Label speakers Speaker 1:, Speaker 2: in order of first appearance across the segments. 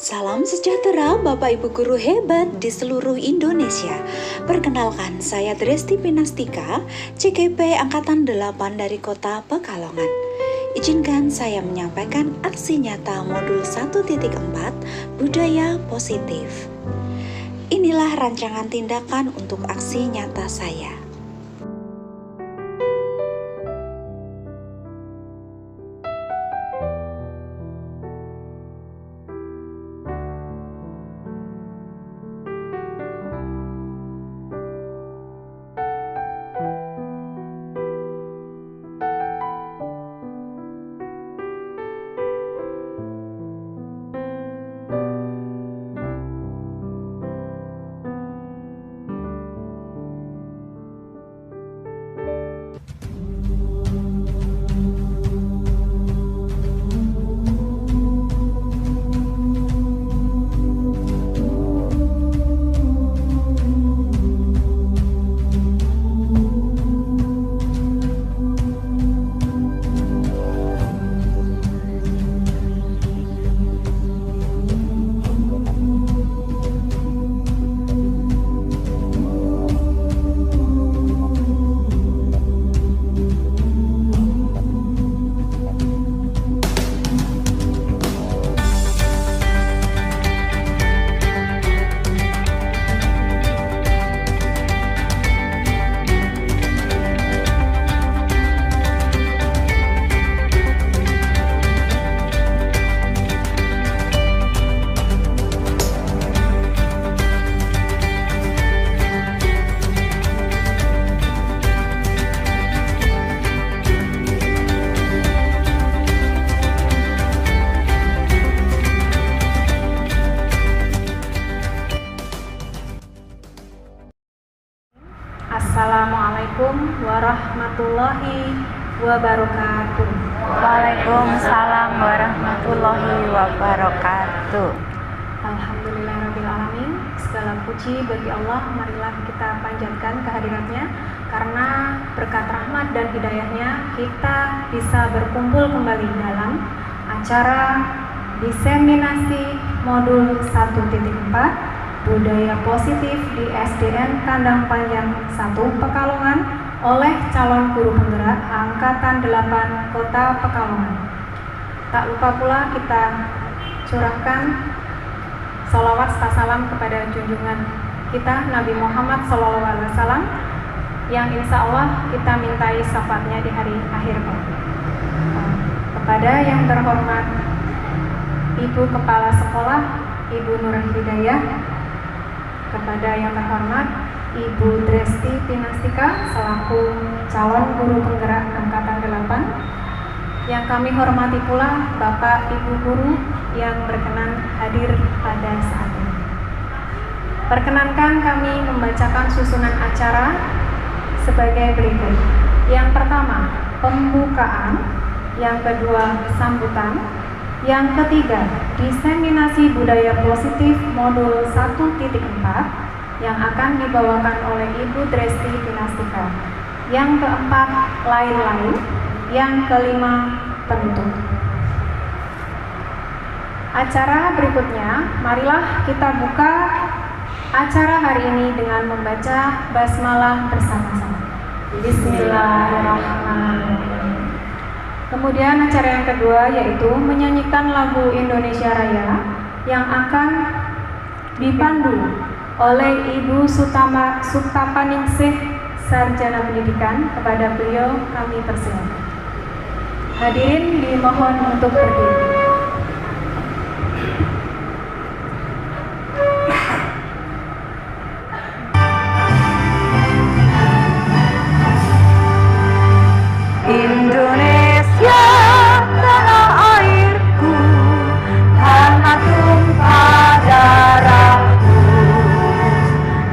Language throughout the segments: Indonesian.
Speaker 1: Salam sejahtera Bapak Ibu guru hebat di seluruh Indonesia. Perkenalkan, saya Dresti Pinastika, CGP Angkatan 8 dari Kota Pekalongan. Izinkan saya menyampaikan aksi nyata modul 1.4 Budaya Positif. Inilah rancangan tindakan untuk aksi nyata saya.
Speaker 2: Assalamualaikum warahmatullahi wabarakatuh.
Speaker 3: Waalaikumsalam warahmatullahi wabarakatuh.
Speaker 2: Alhamdulillahirrabbilalamin. Segala puji bagi Allah. Marilah kita panjatkan kehadiratnya, karena berkat rahmat dan hidayahnya kita bisa berkumpul kembali dalam acara diseminasi modul 1.4 Budaya Positif di SDN Kandang Panjang 1 Pekalongan oleh calon guru penggerak Angkatan 8 Kota Pekalongan. Tak lupa pula kita curahkan sholawat serta salam kepada junjungan kita Nabi Muhammad SAW, yang insya Allah kita mintai syafaatnya di hari akhir. Kepada yang terhormat Ibu Kepala Sekolah Ibu Nur Hidayah, kepada yang terhormat Ibu Dresti Pinastika selaku calon guru penggerak Angkatan 8, yang kami hormati pula Bapak Ibu guru yang berkenan hadir pada saat ini. Perkenankan kami membacakan susunan acara sebagai berikut. Yang pertama, pembukaan. Yang kedua, sambutan. Yang ketiga, diseminasi budaya positif modul 1.4 yang akan dibawakan oleh Ibu Dresti Pinastika. Yang keempat, lain-lain. Yang kelima, penutup. Acara berikutnya, marilah kita buka acara hari ini dengan membaca basmalah bersama-sama. Bismillahirrahmanirrahim. Kemudian acara yang kedua yaitu menyanyikan lagu Indonesia Raya yang akan dipandu oleh Ibu Sutapaningsih, Sarjana Pendidikan. Kepada beliau kami persilakan. Hadirin dimohon untuk berdiri.
Speaker 3: Indonesia, tanah airku, hangat tumpah darahku.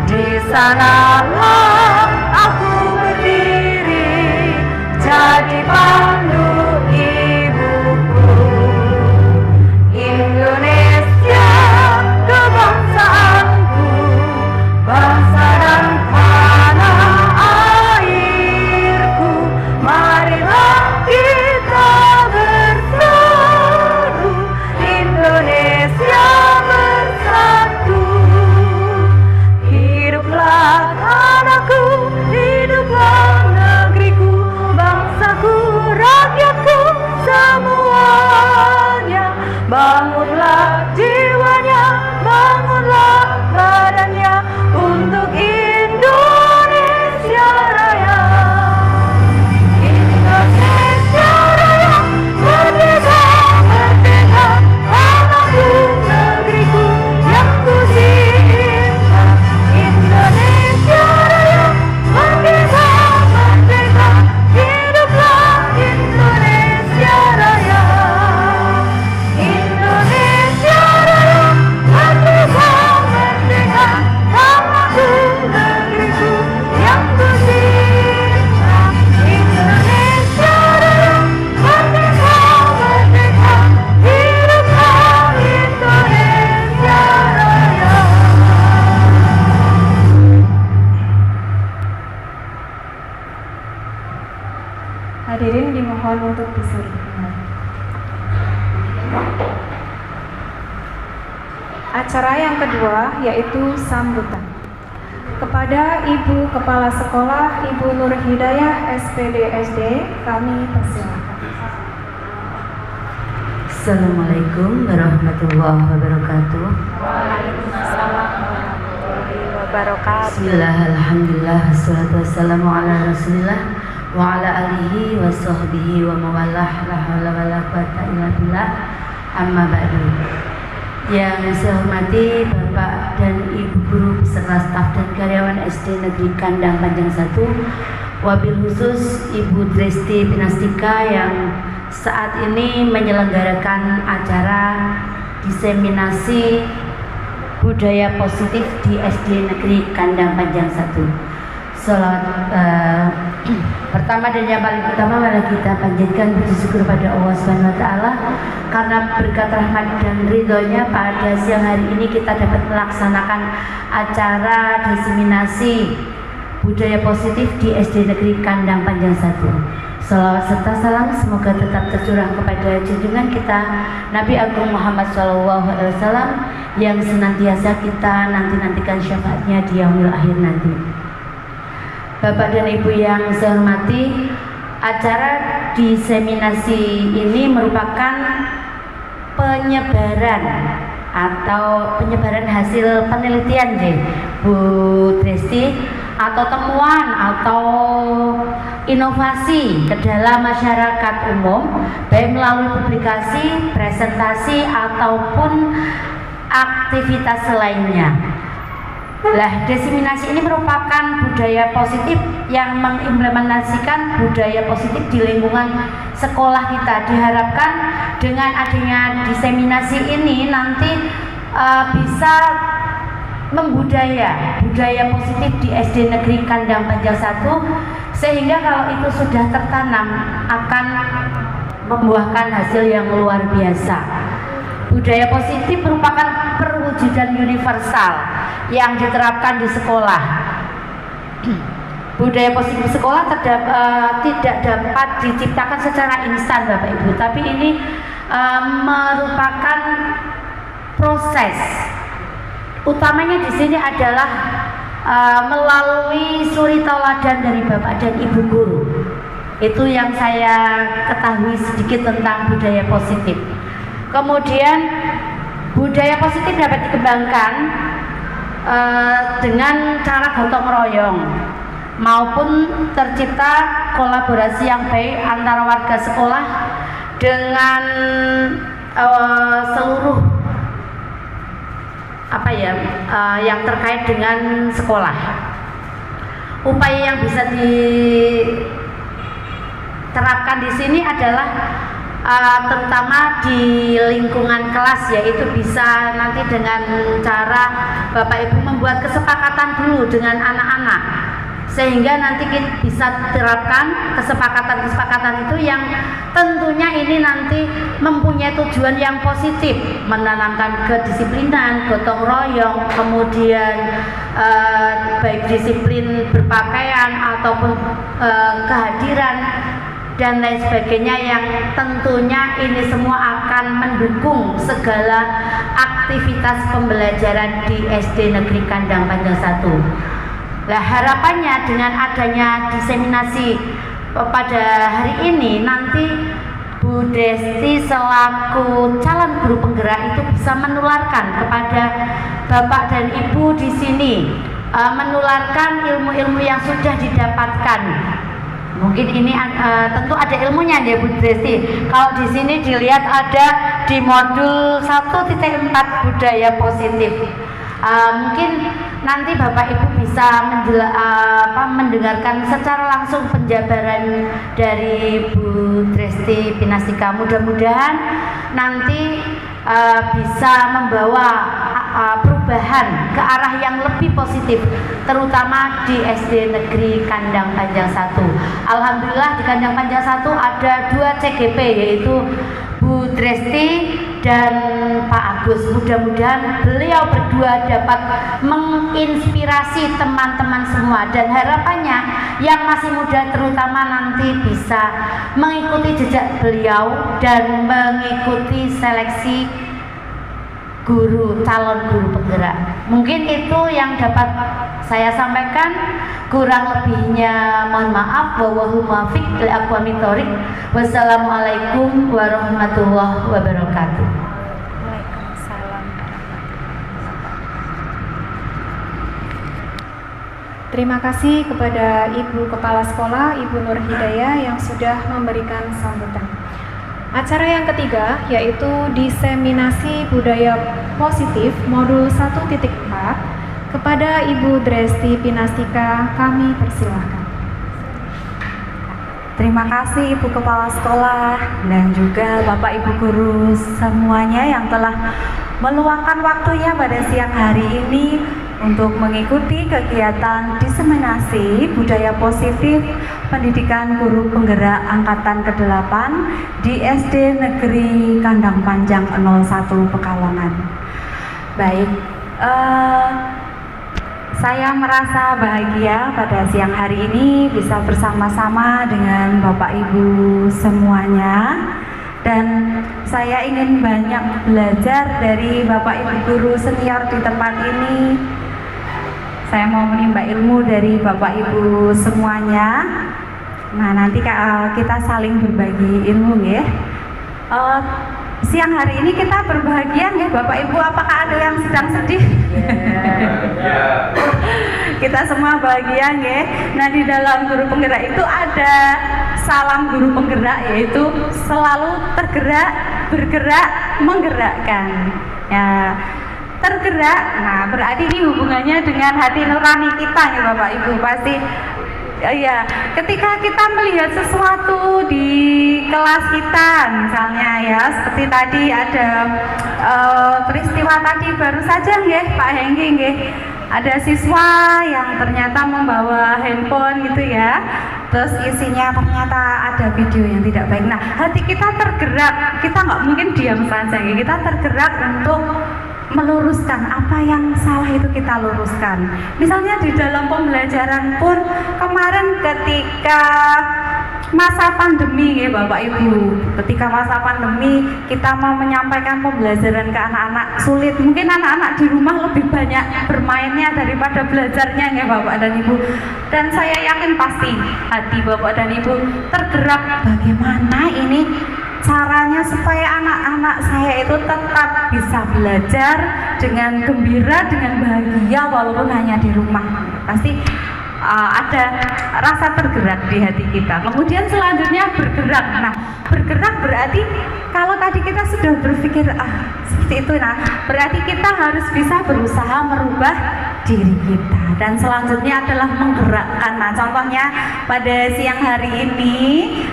Speaker 3: Di sanalah aku berdiri, jadi pandu ibuku.
Speaker 2: Acara yang kedua yaitu sambutan. Kepada Ibu Kepala Sekolah Ibu Nur Hidayah SPD SD, kami persilakan.
Speaker 3: Assalamualaikum warahmatullahi wabarakatuh.
Speaker 2: Waalaikumsalam warahmatullahi wabarakatuh.
Speaker 3: Bismillah, alhamdulillah, wassalatu wassalamu ala rasulillah wa ala alihi wa sahbihi wa mawalah, la hawla wa la quwata illa billah, amma ba'du. Yang saya hormati Bapak dan Ibu guru beserta staf dan karyawan SD Negeri Kandang Panjang 1, wabil khusus Ibu Dresti Pinastika yang saat ini menyelenggarakan acara diseminasi budaya positif di SD Negeri Kandang Panjang 1. Pertama dan yang paling utama adalah kita panjatkan puji syukur pada Allah Subhanahu wa taala karena berkat rahmat dan ridhonya pada siang hari ini kita dapat melaksanakan acara diseminasi budaya positif di SD Negeri Kandang Panjang 1. Salawat serta salam semoga tetap tercurah kepada junjungan kita Nabi Agung Muhammad SAW yang senantiasa kita nantikan syafaatnya di yaumil akhir nanti. Bapak dan Ibu yang saya hormati, acara diseminasi ini merupakan penyebaran hasil penelitian deh Bu Dresti, atau temuan atau inovasi ke dalam masyarakat umum, baik melalui publikasi, presentasi ataupun aktivitas lainnya. Lah, diseminasi ini merupakan budaya positif yang mengimplementasikan budaya positif di lingkungan sekolah kita. Diharapkan dengan adanya diseminasi ini nanti bisa budaya positif di SD Negeri Kandang Panjang 1, sehingga kalau itu sudah tertanam akan membuahkan hasil yang luar biasa. Budaya positif merupakan perwujudan universal yang diterapkan di sekolah. Budaya positif sekolah tidak dapat diciptakan secara instan, Bapak Ibu, tapi ini merupakan proses. Utamanya di sini adalah melalui suri tauladan dari Bapak dan Ibu guru. Itu yang saya ketahui sedikit tentang budaya positif. Kemudian budaya positif dapat dikembangkan dengan cara gotong royong maupun tercipta kolaborasi yang baik antara warga sekolah dengan seluruh yang terkait dengan sekolah. Upaya yang bisa diterapkan di sini adalah terutama di lingkungan kelas, yaitu bisa nanti dengan cara Bapak Ibu membuat kesepakatan dulu dengan anak-anak, sehingga nanti kita bisa terapkan kesepakatan itu yang tentunya ini nanti mempunyai tujuan yang positif, menanamkan kedisiplinan, gotong royong, kemudian baik disiplin berpakaian ataupun kehadiran dan lain sebagainya, yang tentunya ini semua akan mendukung segala aktivitas pembelajaran di SD Negeri Kandang Panjang 1. Nah, harapannya dengan adanya diseminasi pada hari ini, nanti Bu Desti selaku calon guru penggerak itu bisa menularkan kepada Bapak dan Ibu di sini, menularkan ilmu-ilmu yang sudah didapatkan. Mungkin ini tentu ada ilmunya ya Bu Desti. Kalau di sini dilihat ada di modul 1.4 budaya positif. Mungkin nanti Bapak Ibu bisa mendengarkan secara langsung penjabaran dari Bu Dresti Pinastika. Mudah-mudahan nanti bisa membawa perubahan ke arah yang lebih positif, terutama di SD Negeri Kandang Panjang 1. Alhamdulillah di Kandang Panjang 1 ada 2 CGP, yaitu Bu Dresti dan Pak Agus. Mudah-mudahan beliau berdua dapat menginspirasi teman-teman semua, dan harapannya yang masih muda terutama nanti bisa mengikuti jejak beliau dan mengikuti seleksi guru, calon guru penggerak. Mungkin itu yang dapat saya sampaikan. Kurang lebihnya mohon maaf. Wallahu muwaffiq li aqwamit thoriq. Wassalamualaikum warahmatullahi wabarakatuh.
Speaker 2: Waalaikumsalam. Terima kasih kepada Ibu Kepala Sekolah, Ibu Nur Hidayah yang sudah memberikan sambutan. Acara yang ketiga yaitu diseminasi budaya positif modul 1.4 kepada Ibu Dresti Pinastika, kami persilahkan.
Speaker 1: Terima kasih Ibu Kepala Sekolah dan juga Bapak Ibu Guru semuanya yang telah meluangkan waktunya pada siang hari ini untuk mengikuti kegiatan diseminasi budaya positif pendidikan guru penggerak angkatan ke-8 di SD Negeri Kandang Panjang 01 Pekalongan. Baik, saya merasa bahagia pada siang hari ini bisa bersama-sama dengan Bapak Ibu semuanya, dan saya ingin banyak belajar dari Bapak Ibu guru senior di tempat ini. Saya mau menimba ilmu dari Bapak Ibu semuanya. Nah, nanti kita saling berbagi ilmu ya. Siang hari ini kita berbahagia ya Bapak Ibu, apakah ada yang sedang sedih? Kita semua bahagia ya. Nah, di dalam guru penggerak itu ada salam guru penggerak, yaitu selalu tergerak, bergerak, menggerakkan. Ya, tergerak. Nah, berarti ini hubungannya dengan hati nurani kita ya Bapak Ibu. Pasti ya, ketika kita melihat sesuatu di kelas kita misalnya ya, seperti tadi ada peristiwa tadi baru saja ya Pak Hengki ya, ada siswa yang ternyata membawa handphone gitu ya, terus isinya ternyata ada video yang tidak baik. Nah, hati kita tergerak, kita nggak mungkin diam saja ya, kita tergerak untuk meluruskan apa yang salah, itu kita luruskan. Misalnya di dalam pembelajaran pun kemarin ketika masa pandemi ya Bapak Ibu, ketika masa pandemi kita mau menyampaikan pembelajaran ke anak-anak sulit, mungkin anak-anak di rumah lebih banyak bermainnya daripada belajarnya ya Bapak dan Ibu, dan saya yakin pasti hati Bapak dan Ibu tergerak bagaimana ini caranya supaya anak-anak saya itu tetap bisa belajar dengan gembira, dengan bahagia walaupun hanya di rumah. Pasti ada rasa tergerak di hati kita. Kemudian selanjutnya bergerak. Nah, bergerak berarti kalau tadi kita sudah berpikir seperti itu, nah berarti kita harus bisa berusaha merubah diri kita. Dan selanjutnya adalah menggerakkan. Nah, contohnya pada siang hari ini,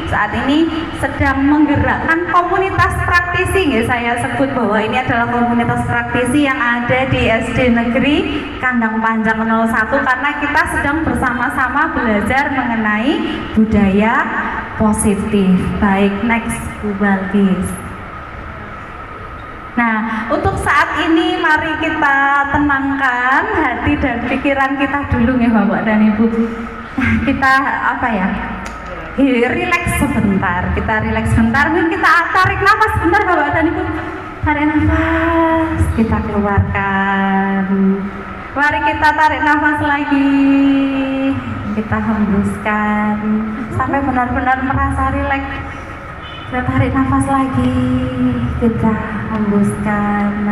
Speaker 1: saat ini sedang menggerakkan komunitas praktisi ya, saya sebut bahwa ini adalah komunitas praktisi yang ada di SD Negeri Kandang Panjang 01, karena kita sedang bersama-sama belajar mengenai budaya positif. Baik, next Bu Balkis. Nah, untuk saat ini mari kita tenangkan hati dan pikiran kita dulu ya Bapak dan Ibu. Nah, kita rileks sebentar. Kita rileks sebentar. Mungkin kita tarik nafas sebentar Bapak dan Ibu. Tarik nafas, kita keluarkan. Mari kita tarik nafas lagi. Kita hembuskan sampai benar-benar merasa rileks. Kita tarik nafas lagi, kita hembuskan.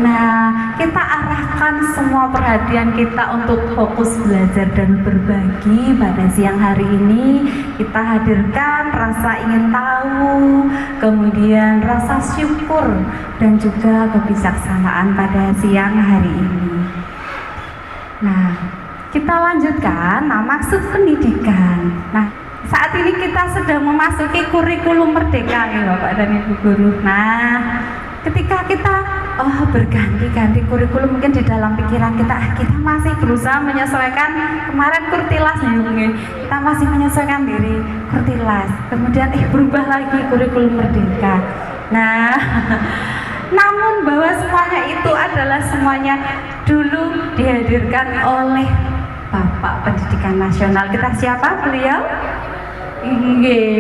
Speaker 1: Nah, kita arahkan semua perhatian kita untuk fokus belajar dan berbagi pada siang hari ini. Kita hadirkan rasa ingin tahu, kemudian rasa syukur dan juga kebijaksanaan pada siang hari ini. Nah, kita lanjutkan. Nah, maksud pendidikan. Nah, saat ini kita sedang memasuki kurikulum merdeka ya Bapak dan Ibu guru. Nah, ketika kita berganti-ganti kurikulum, mungkin di dalam pikiran kita masih berusaha menyesuaikan. Kemarin kurtilas nih, kita masih menyesuaikan diri kurtilas, kemudian berubah lagi kurikulum merdeka. Nah, namun bahwa semuanya itu adalah semuanya dulu dihadirkan oleh Bapak Pendidikan Nasional kita. Siapa beliau?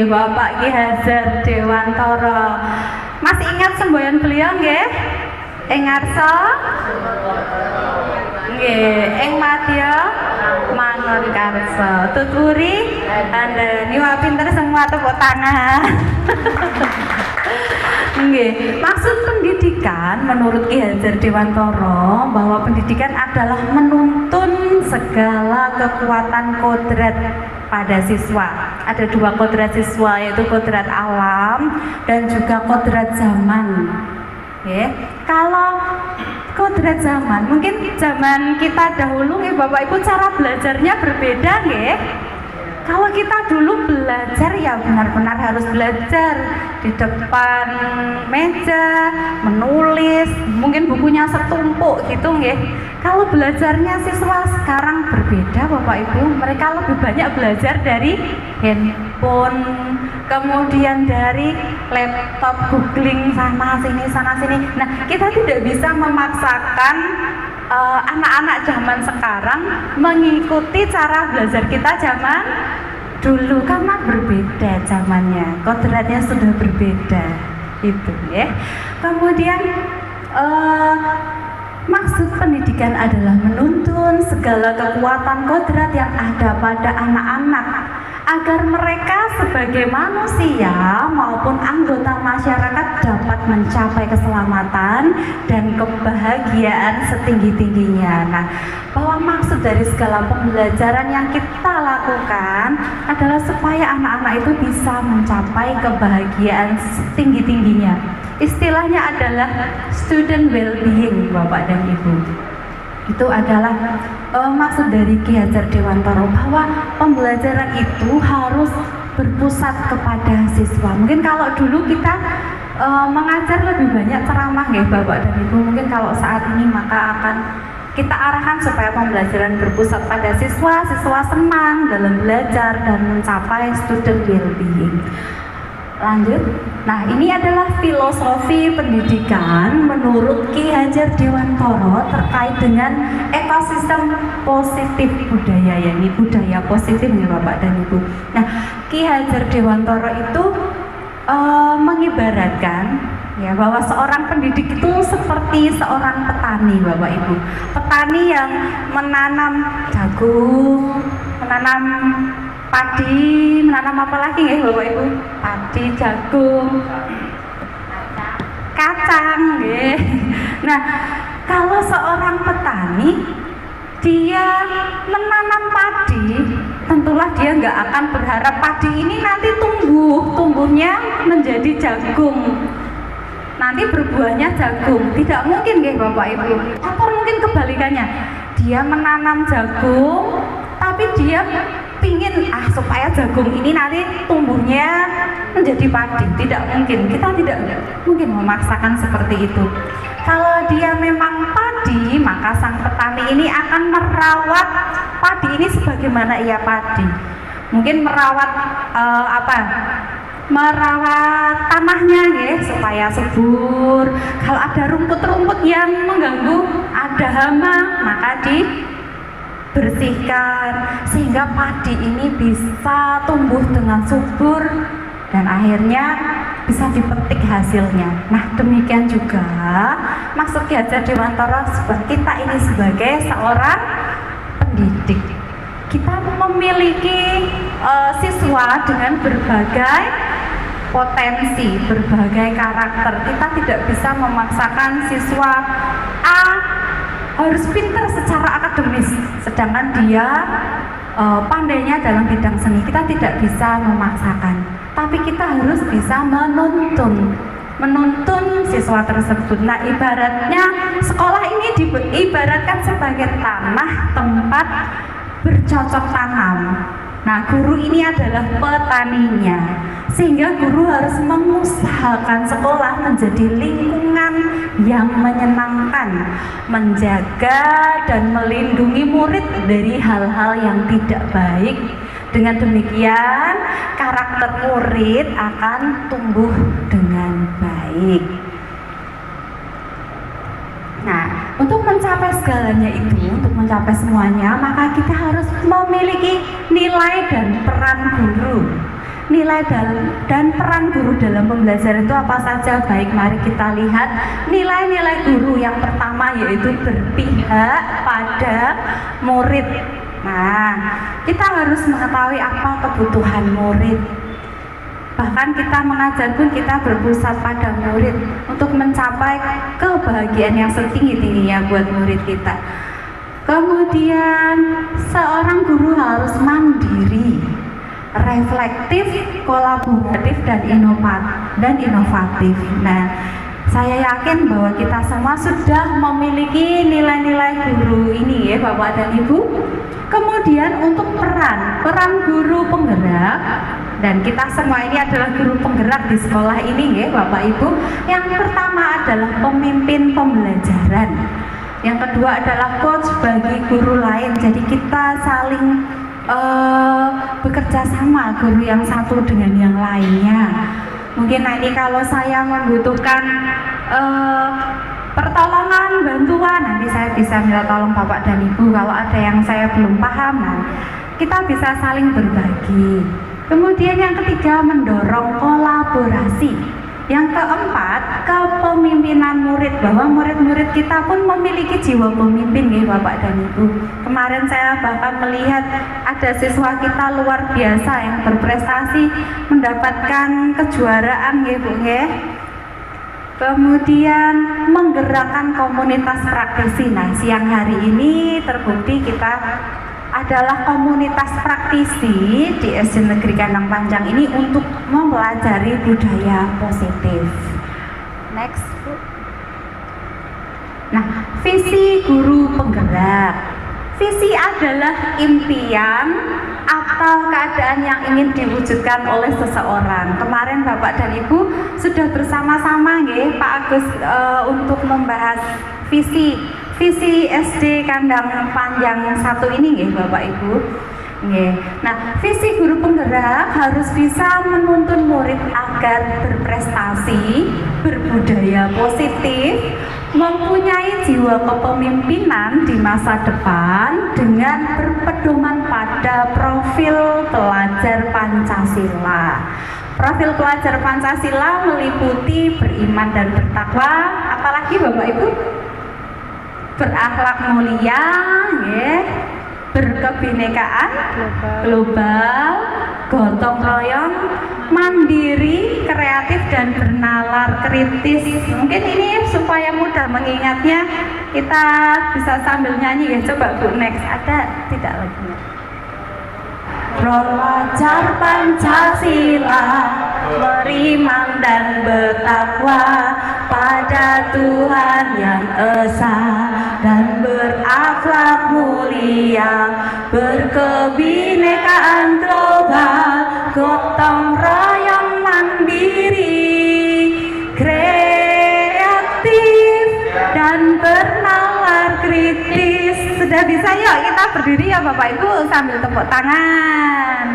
Speaker 1: Bapak Ki Hajar Dewantara.
Speaker 3: Masih ingat semboyan beliau nggih? Ing ngarsa nggih, ing madya mangun karsa. Tuturi andani wah pinter semua tepuk tangan. Nggih, maksud pendidikan menurut Ki Hajar Dewantara bahwa pendidikan adalah menuntun segala kekuatan kodrat pada siswa. Ada dua kodrat siswa, yaitu kodrat alam dan juga kodrat zaman. Oke. Kalau kodrat zaman, mungkin zaman kita dahulu ya Bapak Ibu cara belajarnya berbeda nggih. Kalau kita dulu belajar ya benar-benar harus belajar di depan meja, menulis, mungkin bukunya setumpuk gitu nggih. Kalau belajarnya siswa sekarang berbeda Bapak Ibu, mereka lebih banyak belajar dari handphone, kemudian dari laptop, googling sana sini. Nah, kita tidak bisa memaksakan anak-anak zaman sekarang mengikuti cara belajar kita zaman dulu karena berbeda zamannya, kodratnya sudah berbeda itu ya. Kemudian maksud pendidikan adalah menuntun segala kekuatan kodrat yang ada pada anak-anak agar mereka sebagai manusia maupun anggota masyarakat dapat mencapai keselamatan dan kebahagiaan setinggi-tingginya. Nah, bahwa maksud dari segala pembelajaran yang kita lakukan adalah supaya anak-anak itu bisa mencapai kebahagiaan setinggi-tingginya. Istilahnya adalah student well-being, Bapak dan Ibu. Itu adalah maksud dari Ki Hajar Dewantara bahwa pembelajaran itu harus berpusat kepada siswa. Mungkin kalau dulu kita mengajar lebih banyak ceramah ya Bapak dan Ibu. Mungkin kalau saat ini maka akan kita arahkan supaya pembelajaran berpusat pada siswa, siswa senang dalam belajar dan mencapai student well-being. Lanjut. Nah, ini adalah filosofi pendidikan menurut Ki Hajar Dewantara terkait dengan ekosistem positif budaya, yakni budaya positif nih Bapak dan Ibu. Nah, Ki Hajar Dewantara itu mengibaratkan ya bahwa seorang pendidik itu seperti seorang petani Bapak Ibu. Petani yang menanam jagung, menanam padi, menanam apa lagi ya Bapak Ibu? Padi, jagung, kacang ya. Nah, kalau seorang petani dia menanam padi, tentulah dia nggak akan berharap padi ini nanti tumbuhnya menjadi jagung, nanti berbuahnya jagung. Tidak mungkin ya Bapak Ibu. Atau mungkin kebalikannya, dia menanam jagung tapi dia pingin supaya jagung ini nanti tumbuhnya menjadi padi. Tidak mungkin, kita tidak mungkin memaksakan seperti itu. Kalau dia memang padi, maka sang petani ini akan merawat padi ini sebagaimana ia padi. Mungkin merawat merawat tanahnya ya supaya subur. Kalau ada rumput-rumput yang mengganggu, ada hama, maka bersihkan sehingga padi ini bisa tumbuh dengan subur dan akhirnya bisa dipetik hasilnya. Nah, demikian juga maksud Ki Hajar Dewantara kita ini sebagai seorang pendidik. Kita memiliki siswa dengan berbagai potensi, berbagai karakter. Kita tidak bisa memaksakan siswa A harus pintar secara akademis, sedangkan dia pandainya dalam bidang seni. Kita tidak bisa memaksakan, tapi kita harus bisa menuntun siswa tersebut. Nah, ibaratnya sekolah ini diibaratkan sebagai tanah tempat bercocok tanam. Nah, guru ini adalah petaninya, sehingga guru harus mengusahakan sekolah menjadi lingkungan yang menyenangkan, menjaga dan melindungi murid dari hal-hal yang tidak baik. Dengan demikian, karakter murid akan tumbuh dengan baik. Nah, untuk mencapai segalanya itu, untuk mencapai semuanya, maka kita harus memiliki nilai dan peran guru.
Speaker 4: nilai dan peran guru dalam pembelajaran itu apa saja? Baik, mari kita lihat nilai-nilai guru. Yang pertama yaitu berpihak pada murid. Nah, kita harus mengetahui apa kebutuhan murid. Bahkan kita mengajar pun kita berpusat pada murid untuk mencapai kebahagiaan yang setinggi-tingginya buat murid kita. Kemudian seorang guru harus mandiri, reflektif, kolaboratif, dan inovatif. Nah, saya yakin bahwa kita semua sudah memiliki nilai-nilai guru ini ya Bapak dan Ibu. Kemudian untuk peran guru penggerak, dan kita semua ini adalah guru penggerak di sekolah ini ya Bapak Ibu. Yang pertama adalah pemimpin pembelajaran. Yang kedua adalah coach bagi guru lain. Jadi kita saling bekerja sama guru yang satu dengan yang lainnya. Mungkin nanti kalau saya membutuhkan pertolongan, bantuan, nanti saya bisa minta tolong Bapak dan Ibu. Kalau ada yang saya belum paham, nah, kita bisa saling berbagi. Kemudian yang ketiga, mendorong kolaborasi. Yang keempat, kepemimpinan murid, bahwa murid-murid kita pun memiliki jiwa pemimpin ya Bapak dan Ibu. Kemarin saya bahkan melihat ada siswa kita luar biasa yang berprestasi mendapatkan kejuaraan ya Bu ya. Kemudian menggerakkan komunitas praktisi. Nah, siang hari ini terbukti kita adalah komunitas praktisi di SD Negeri Kandang Panjang ini untuk mempelajari budaya positif. Next, Bu. Nah, visi guru penggerak. Visi adalah impian atau keadaan yang ingin diwujudkan oleh seseorang. Kemarin Bapak dan Ibu sudah bersama-sama ya Pak Agus untuk membahas visi SD Kandang Panjang 1 ini ya Bapak Ibu. Nah, visi guru penggerak harus bisa menuntun murid agar berprestasi, berbudaya positif, mempunyai jiwa kepemimpinan di masa depan dengan berpedoman pada profil pelajar Pancasila. Profil pelajar Pancasila meliputi beriman dan bertakwa, apalagi Bapak Ibu? Berakhlak mulia, ya, berkebinekaan global, gotong royong, mandiri, kreatif, dan bernalar kritis. Mungkin ini supaya mudah mengingatnya, kita bisa sambil nyanyi ya. Coba Bu, next, ada tidak lagunya? Pelajar Pancasila, beriman dan bertakwa pada Tuhan yang esa dan berakhlak mulia, berkebinekaan global, gotong royong mandiri, kreatif dan bernalar kritis. Sudah bisa yuk kita berdiri ya Bapak Ibu sambil tepuk tangan.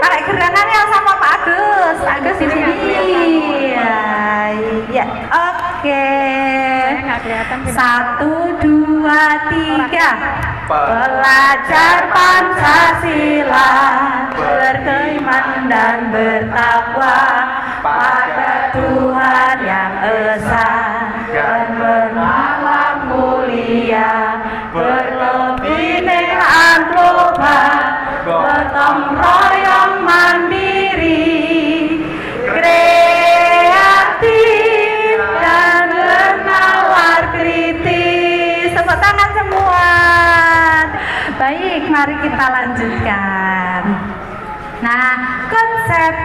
Speaker 4: Tarik gerangannya sama Pak Agus. Pak Agus di sini. Ya, oke. 1, 2, 3. Pelajar Pancasila, beriman dan bertakwa pada Tuhan yang esa dan bernalar mulia, berkebinekaan global, gotong royong mandiri, kreatif dan bernalar kritis. Tepuk tangan semua. Baik, mari kita lanjutkan. Nah,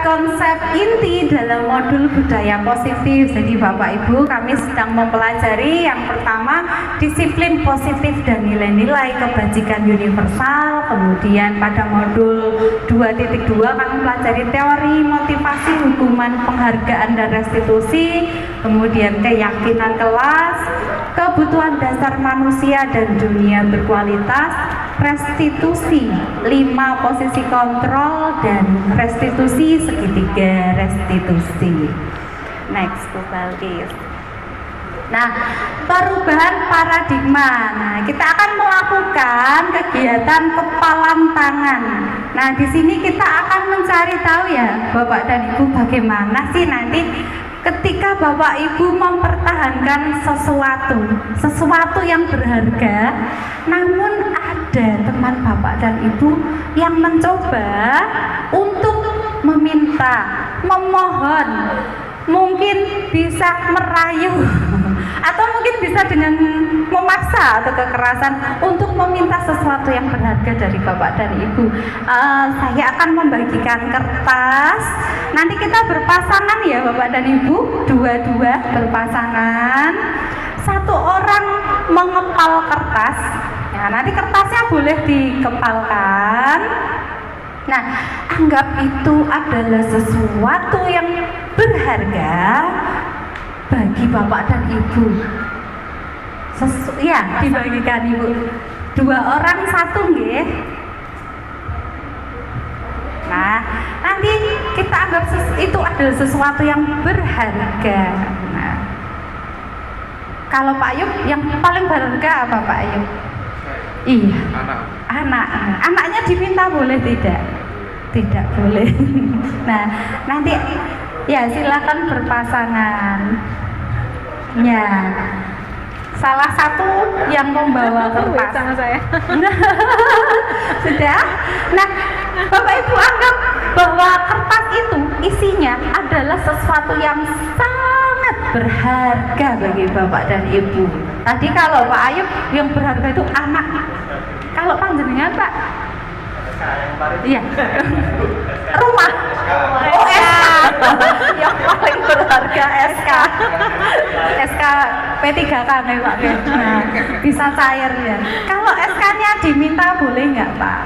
Speaker 4: konsep inti dalam modul budaya positif. Jadi Bapak Ibu, kami sedang mempelajari yang pertama disiplin positif dan nilai-nilai kebajikan universal. Kemudian pada modul 2.2 kami pelajari teori motivasi, hukuman, penghargaan dan restitusi. Kemudian keyakinan kelas, kebutuhan dasar manusia dan dunia berkualitas, restitusi, 5 posisi kontrol, dan restitusi segitiga restitusi. Next, Bu Balkis. Nah, perubahan paradigma. Nah, kita akan melakukan kegiatan kepalan tangan. Nah, di sini kita akan mencari tahu ya, Bapak dan Ibu, bagaimana sih nanti ketika Bapak Ibu mempertahankan sesuatu yang berharga, namun ada teman Bapak dan Ibu yang mencoba untuk meminta, memohon, mungkin bisa merayu atau mungkin bisa dengan memaksa atau kekerasan untuk meminta sesuatu yang berharga dari Bapak dan Ibu. Saya akan membagikan kertas. Nanti kita berpasangan ya Bapak dan Ibu, dua-dua berpasangan. Satu orang mengepal kertas. Ya, nanti kertasnya boleh dikepalkan. Nah, anggap itu adalah sesuatu yang berharga bagi Bapak dan Ibu. Ya, dibagikan Ibu. 2 orang 1 nggih. Nah, nanti kita anggap itu adalah sesuatu yang berharga. Nah, kalau Pak Ayub yang paling berharga apa Pak Ayub? Iya. Anaknya diminta boleh tidak? Tidak boleh. Nah, nanti ya silakan berpasangan. Ya, salah satu yang membawa kertas
Speaker 2: sama saya.
Speaker 4: Sudah. Nah, Bapak Ibu anggap bahwa kertas itu isinya adalah sesuatu yang sangat berharga bagi Bapak dan Ibu. Tadi kalau Pak Ayub yang berharga itu anak. Kalau panjenengan Pak? Iya. Rumah. Oh, SK. Yang paling berharga SK. SK P3K nih Pak. Nah, bisa cair ya. Kalau SK-nya diminta boleh nggak Pak?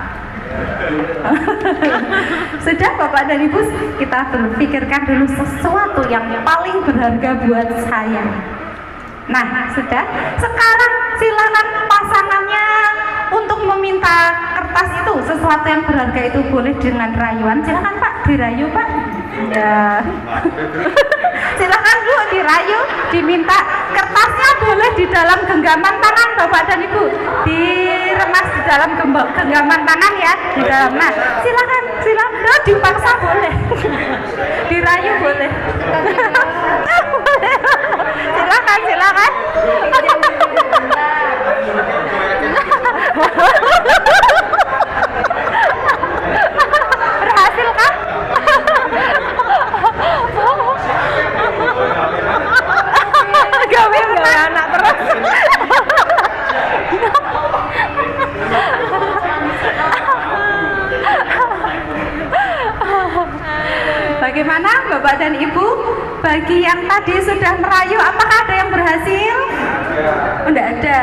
Speaker 4: Sudah Bapak dan Ibu, kita berpikirkan dulu sesuatu yang paling berharga buat saya. Nah, sudah. Sekarang silakan pasangannya untuk meminta kertas itu, sesuatu yang berharga itu boleh dengan rayuan. Silakan Pak, dirayu Pak. Ya. Silakan Bu, dirayu, diminta kertasnya boleh di dalam genggaman tangan Bapak dan Ibu. Diremas di dalam genggaman tangan ya, di dalam. Nah, silakan. Oh, dipaksa boleh. Dirayu boleh. Silakan. Berhasil kan? Gawe anak terus. Bagaimana Bapak dan Ibu? Bagi yang tadi sudah merayu, apakah ada yang berhasil? Tidak ada.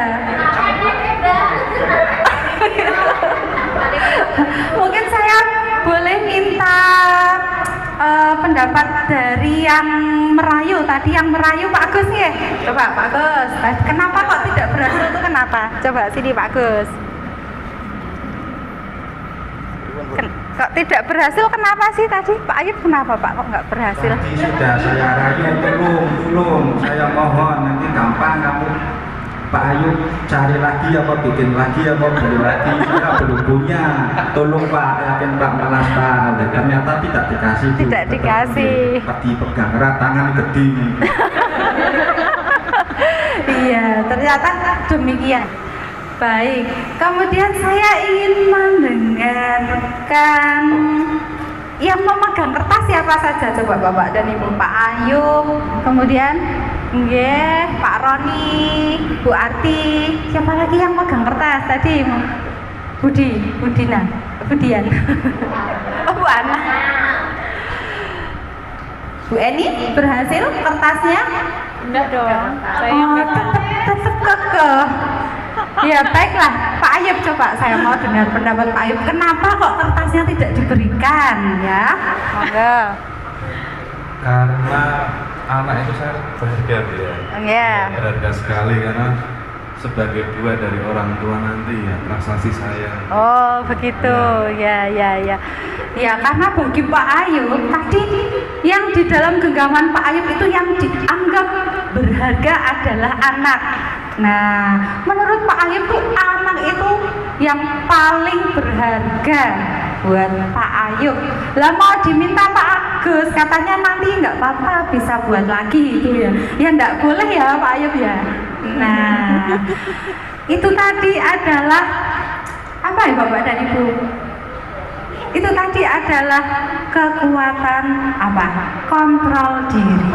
Speaker 4: Mungkin saya boleh minta pendapat dari yang merayu. Tadi yang merayu Pak Agus ya? Coba Pak Agus, kenapa kok tidak berhasil itu kenapa? Coba sini Pak Agus. Kok tidak berhasil kenapa sih tadi? Pak Ayub kenapa Pak kok nggak berhasil?
Speaker 5: Tadi sudah saya rayu, tolong, saya mohon nanti gampang kamu Pak Ayub cari lagi apa bikin lagi apa beli lagi, saya belum punya. Tolong Pak, yakin Pak Melas tahu. Ternyata tidak dikasih.
Speaker 4: Tidak dikasih.
Speaker 5: Tadi pegang erat tangan gede.
Speaker 4: Iya, ternyata demikian. Baik, kemudian saya ingin mendengarkan yang memegang kertas siapa saja, coba Bapak dan Ibu. Pak Ayub, kemudian Pak Roni, Bu Arti, siapa lagi yang megang kertas tadi? Budian. Oh, Bu Ana. Bu Eni berhasil kertasnya?
Speaker 2: Enggak dong.
Speaker 4: Tetap kekeh. Ya baiklah, Pak Ayub, coba saya mau dengar pendapat Pak Ayub. Kenapa kok kertasnya tidak diberikan ya? Monggo.
Speaker 6: Karena anak itu saya berharga ya.
Speaker 4: Iya.
Speaker 6: Berharga sekali karena sebagai dua dari orang tua nanti ya, prestasi saya.
Speaker 4: Oh begitu, ya. Ya karena bagi Pak Ayub tadi yang di dalam genggaman Pak Ayub itu yang dianggap berharga adalah anak. Nah, menurut Pak Ayub tuh anak itu yang paling berharga buat Pak Ayub. Lah mau diminta Pak Agus, katanya nanti nggak apa-apa bisa buat lagi gitu ya. Ya nggak boleh ya Pak Ayub ya. Nah, itu tadi adalah apa ya Bapak dan Ibu? Itu tadi adalah kekuatan apa? Kontrol diri.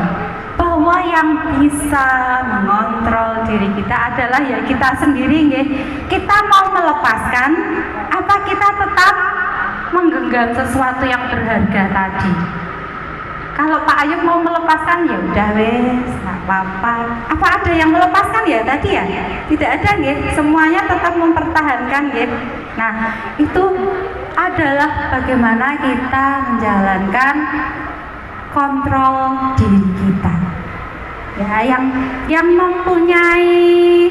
Speaker 4: Bahwa yang bisa mengontrol diri kita adalah ya kita sendiri nggih. Kita mau melepaskan apa kita tetap menggenggam sesuatu yang berharga tadi. Kalau Pak Ayub mau melepaskan ya udah wes, nggak apa-apa. Apa ada yang melepaskan ya tadi ya? Tidak ada nggih. Semuanya tetap mempertahankan nggih. Nah, itu adalah bagaimana kita menjalankan kontrol diri kita. Ya, yang mempunyai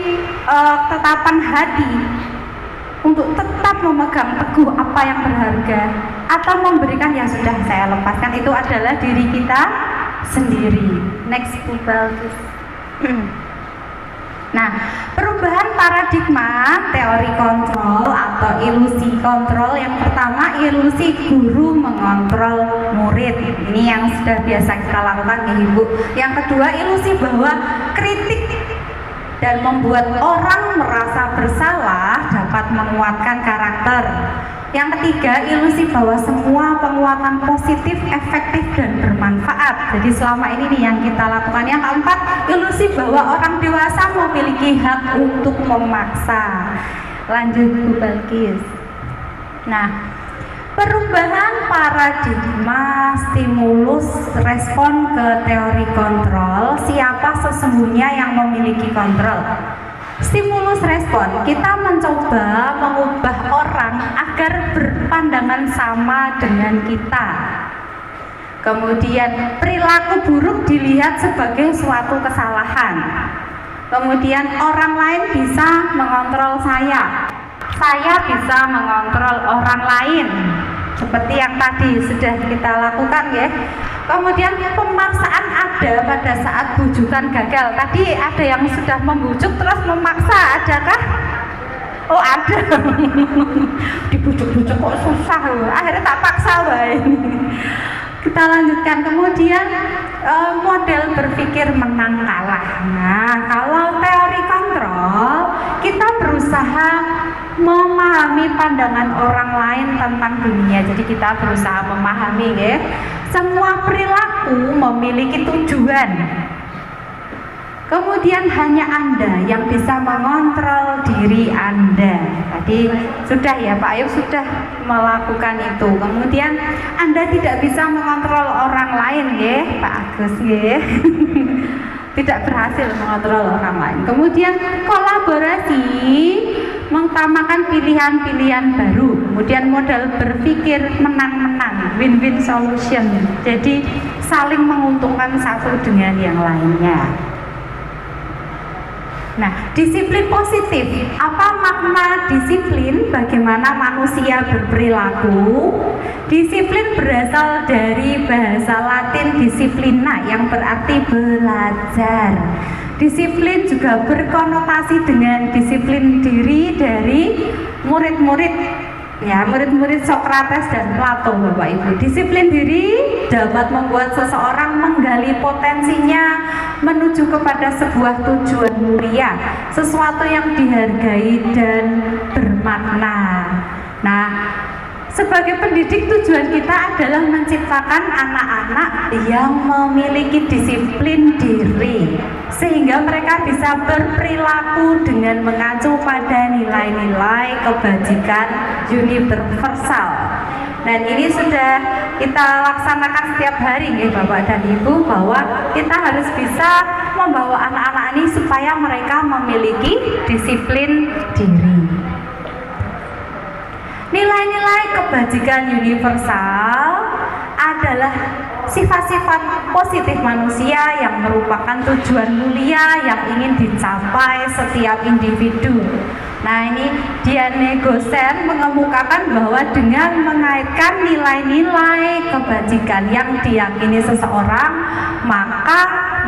Speaker 4: tetapan hati untuk tetap memegang teguh apa yang berharga atau memberikan yang sudah saya lepaskan itu adalah diri kita sendiri. Next, Bu Balkis. Nah, perubahan paradigma teori kontrol atau ilusi kontrol, yang pertama ilusi guru mengontrol murid. Ini yang sudah biasa kita lakukan ya Ibu. Yang kedua ilusi bahwa kritik dan membuat orang merasa bersalah dapat menguatkan karakter. Yang ketiga, ilusi bahwa semua penguatan positif, efektif, dan bermanfaat. Jadi selama ini nih yang kita lakukan. Yang keempat, ilusi bahwa orang dewasa memiliki hak untuk memaksa. Lanjut Bu Balkis. Nah, perubahan paradigma stimulus respon ke teori kontrol. Siapa sesungguhnya yang memiliki kontrol? Stimulus respon, kita mencoba mengubah orang agar berpandangan sama dengan kita. Kemudian perilaku buruk dilihat sebagai suatu kesalahan. Kemudian orang lain bisa mengontrol saya bisa mengontrol orang lain. Seperti yang tadi sudah kita lakukan ya. Kemudian pemaksaan ada pada saat bujukan gagal. Tadi ada yang sudah membujuk terus memaksa, adakah? Oh ada. Dibujuk-bujuk kok susah loh. Akhirnya tak paksa wae. Kita lanjutkan. Kemudian model berpikir menang kalah. Nah, kalau teori kontrol kita berusaha memahami pandangan orang lain tentang dunia. Jadi kita berusaha memahami ya. Semua perilaku memiliki tujuan. Kemudian hanya Anda yang bisa mengontrol diri Anda. Tadi sudah ya Pak Ayub sudah melakukan itu. Kemudian Anda tidak bisa mengontrol orang lain ya Pak Agus ya. Tidak berhasil mengontrol orang lain. Kemudian kolaborasi mengutamakan pilihan-pilihan baru. Kemudian modal berpikir menang-menang, win-win solution. Jadi saling menguntungkan satu dengan yang lainnya. Nah, disiplin positif. Apa makna disiplin? Bagaimana manusia berperilaku? Disiplin berasal dari bahasa Latin disiplina yang berarti belajar. Disiplin juga berkonotasi dengan disiplin diri dari murid-murid ya, murid-murid Sokrates dan Plato Bapak Ibu. Disiplin diri dapat membuat seseorang menggali potensinya menuju kepada sebuah tujuan mulia, sesuatu yang dihargai dan bermakna. Nah, sebagai pendidik tujuan kita adalah menciptakan anak-anak yang memiliki disiplin diri sehingga mereka bisa berperilaku dengan mengacu pada nilai-nilai kebajikan universal. Dan ini sudah kita laksanakan setiap hari ya Bapak dan Ibu, bahwa kita harus bisa membawa anak-anak ini supaya mereka memiliki disiplin diri. Nilai-nilai kebajikan universal adalah sifat-sifat positif manusia yang merupakan tujuan mulia yang ingin dicapai setiap individu. Nah, ini Diane Gosen mengemukakan bahwa dengan mengaitkan nilai-nilai kebajikan yang diyakini seseorang, maka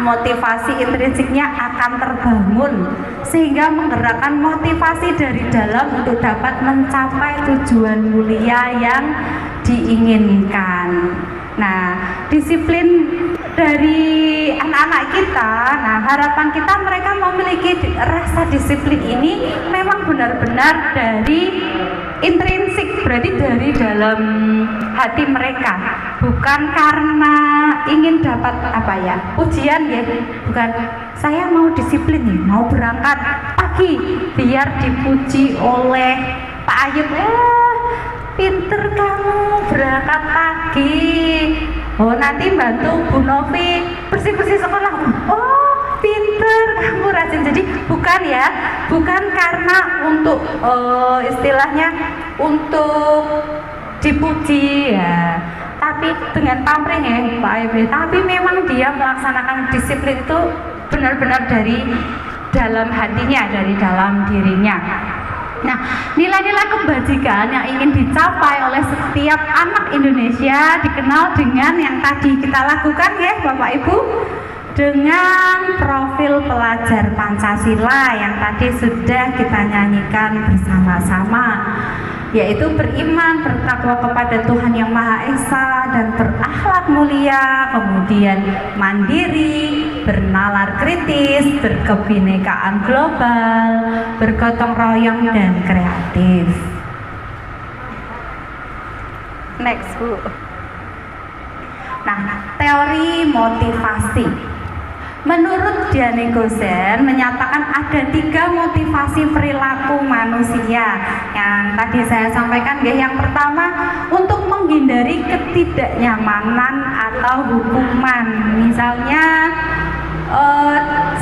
Speaker 4: motivasi intrinsiknya akan terbangun sehingga menggerakkan motivasi dari dalam untuk dapat mencapai tujuan mulia yang diinginkan. Nah, disiplin dari anak-anak kita, nah harapan kita mereka memiliki rasa disiplin ini memang benar-benar dari intrinsik, berarti dari dalam hati mereka, bukan karena ingin dapat apa ya, ujian ya, bukan saya mau disiplin nih, mau berangkat pagi biar dipuji oleh Pak Ayub, pinter kamu berangkat pagi. Oh nanti bantu Bu Novi bersih-bersih sekolah. Oh pinter kamu rajin. Jadi bukan ya, bukan karena untuk istilahnya untuk dipuji ya. Tapi dengan pamrih ya Pak Ayub. Tapi memang dia melaksanakan disiplin itu benar-benar dari dalam hatinya, dari dalam dirinya. Nah, nilai-nilai kebajikan yang ingin dicapai oleh setiap anak Indonesia dikenal dengan yang tadi kita lakukan ya Bapak Ibu, dengan profil pelajar Pancasila yang tadi sudah kita nyanyikan bersama-sama, yaitu beriman, bertakwa kepada Tuhan Yang Maha Esa dan berakhlak mulia, kemudian mandiri, bernalar kritis, berkebinekaan global, bergotong royong dan kreatif. Next Bu. Nah, teori motivasi. Menurut Diane Gosen menyatakan ada 3 motivasi perilaku manusia yang tadi saya sampaikan ya. Yang pertama, untuk menghindari ketidaknyamanan atau hukuman. Misalnya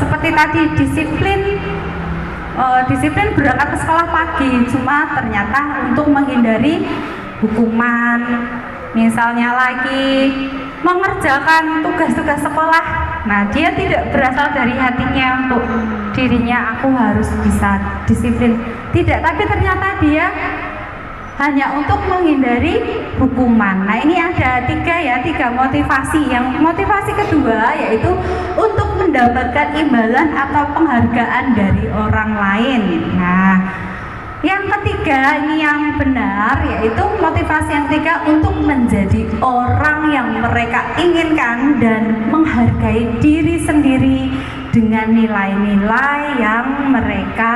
Speaker 4: seperti tadi disiplin berangkat ke sekolah pagi, cuma ternyata untuk menghindari hukuman. Misalnya lagi mengerjakan tugas-tugas sekolah, nah dia tidak berasal dari hatinya untuk dirinya aku harus bisa disiplin, tidak, tapi ternyata dia hanya untuk menghindari hukuman. Nah ini ada 3 motivasi. Yang motivasi kedua yaitu untuk mendapatkan imbalan atau penghargaan dari orang lain. Nah yang ketiga, ini yang benar, yaitu motivasi yang ketiga untuk menjadi orang yang mereka inginkan dan menghargai diri sendiri dengan nilai-nilai yang mereka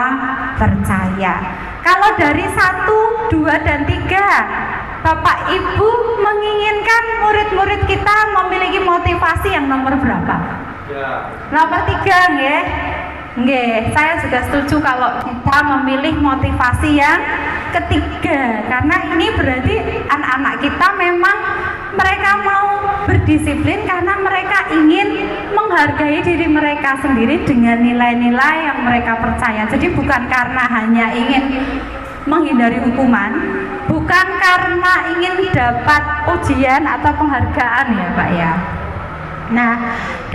Speaker 4: percaya. Kalau dari 1, 2, dan 3, Bapak Ibu menginginkan murid-murid kita memiliki motivasi yang nomor berapa? Nomor 3 ya. Nggih, saya juga setuju kalau kita memilih motivasi yang ketiga, karena ini berarti anak-anak kita memang mereka mau berdisiplin karena mereka ingin menghargai diri mereka sendiri dengan nilai-nilai yang mereka percaya. Jadi bukan karena hanya ingin menghindari hukuman, bukan karena ingin dapat ujian atau penghargaan ya Pak ya. Nah,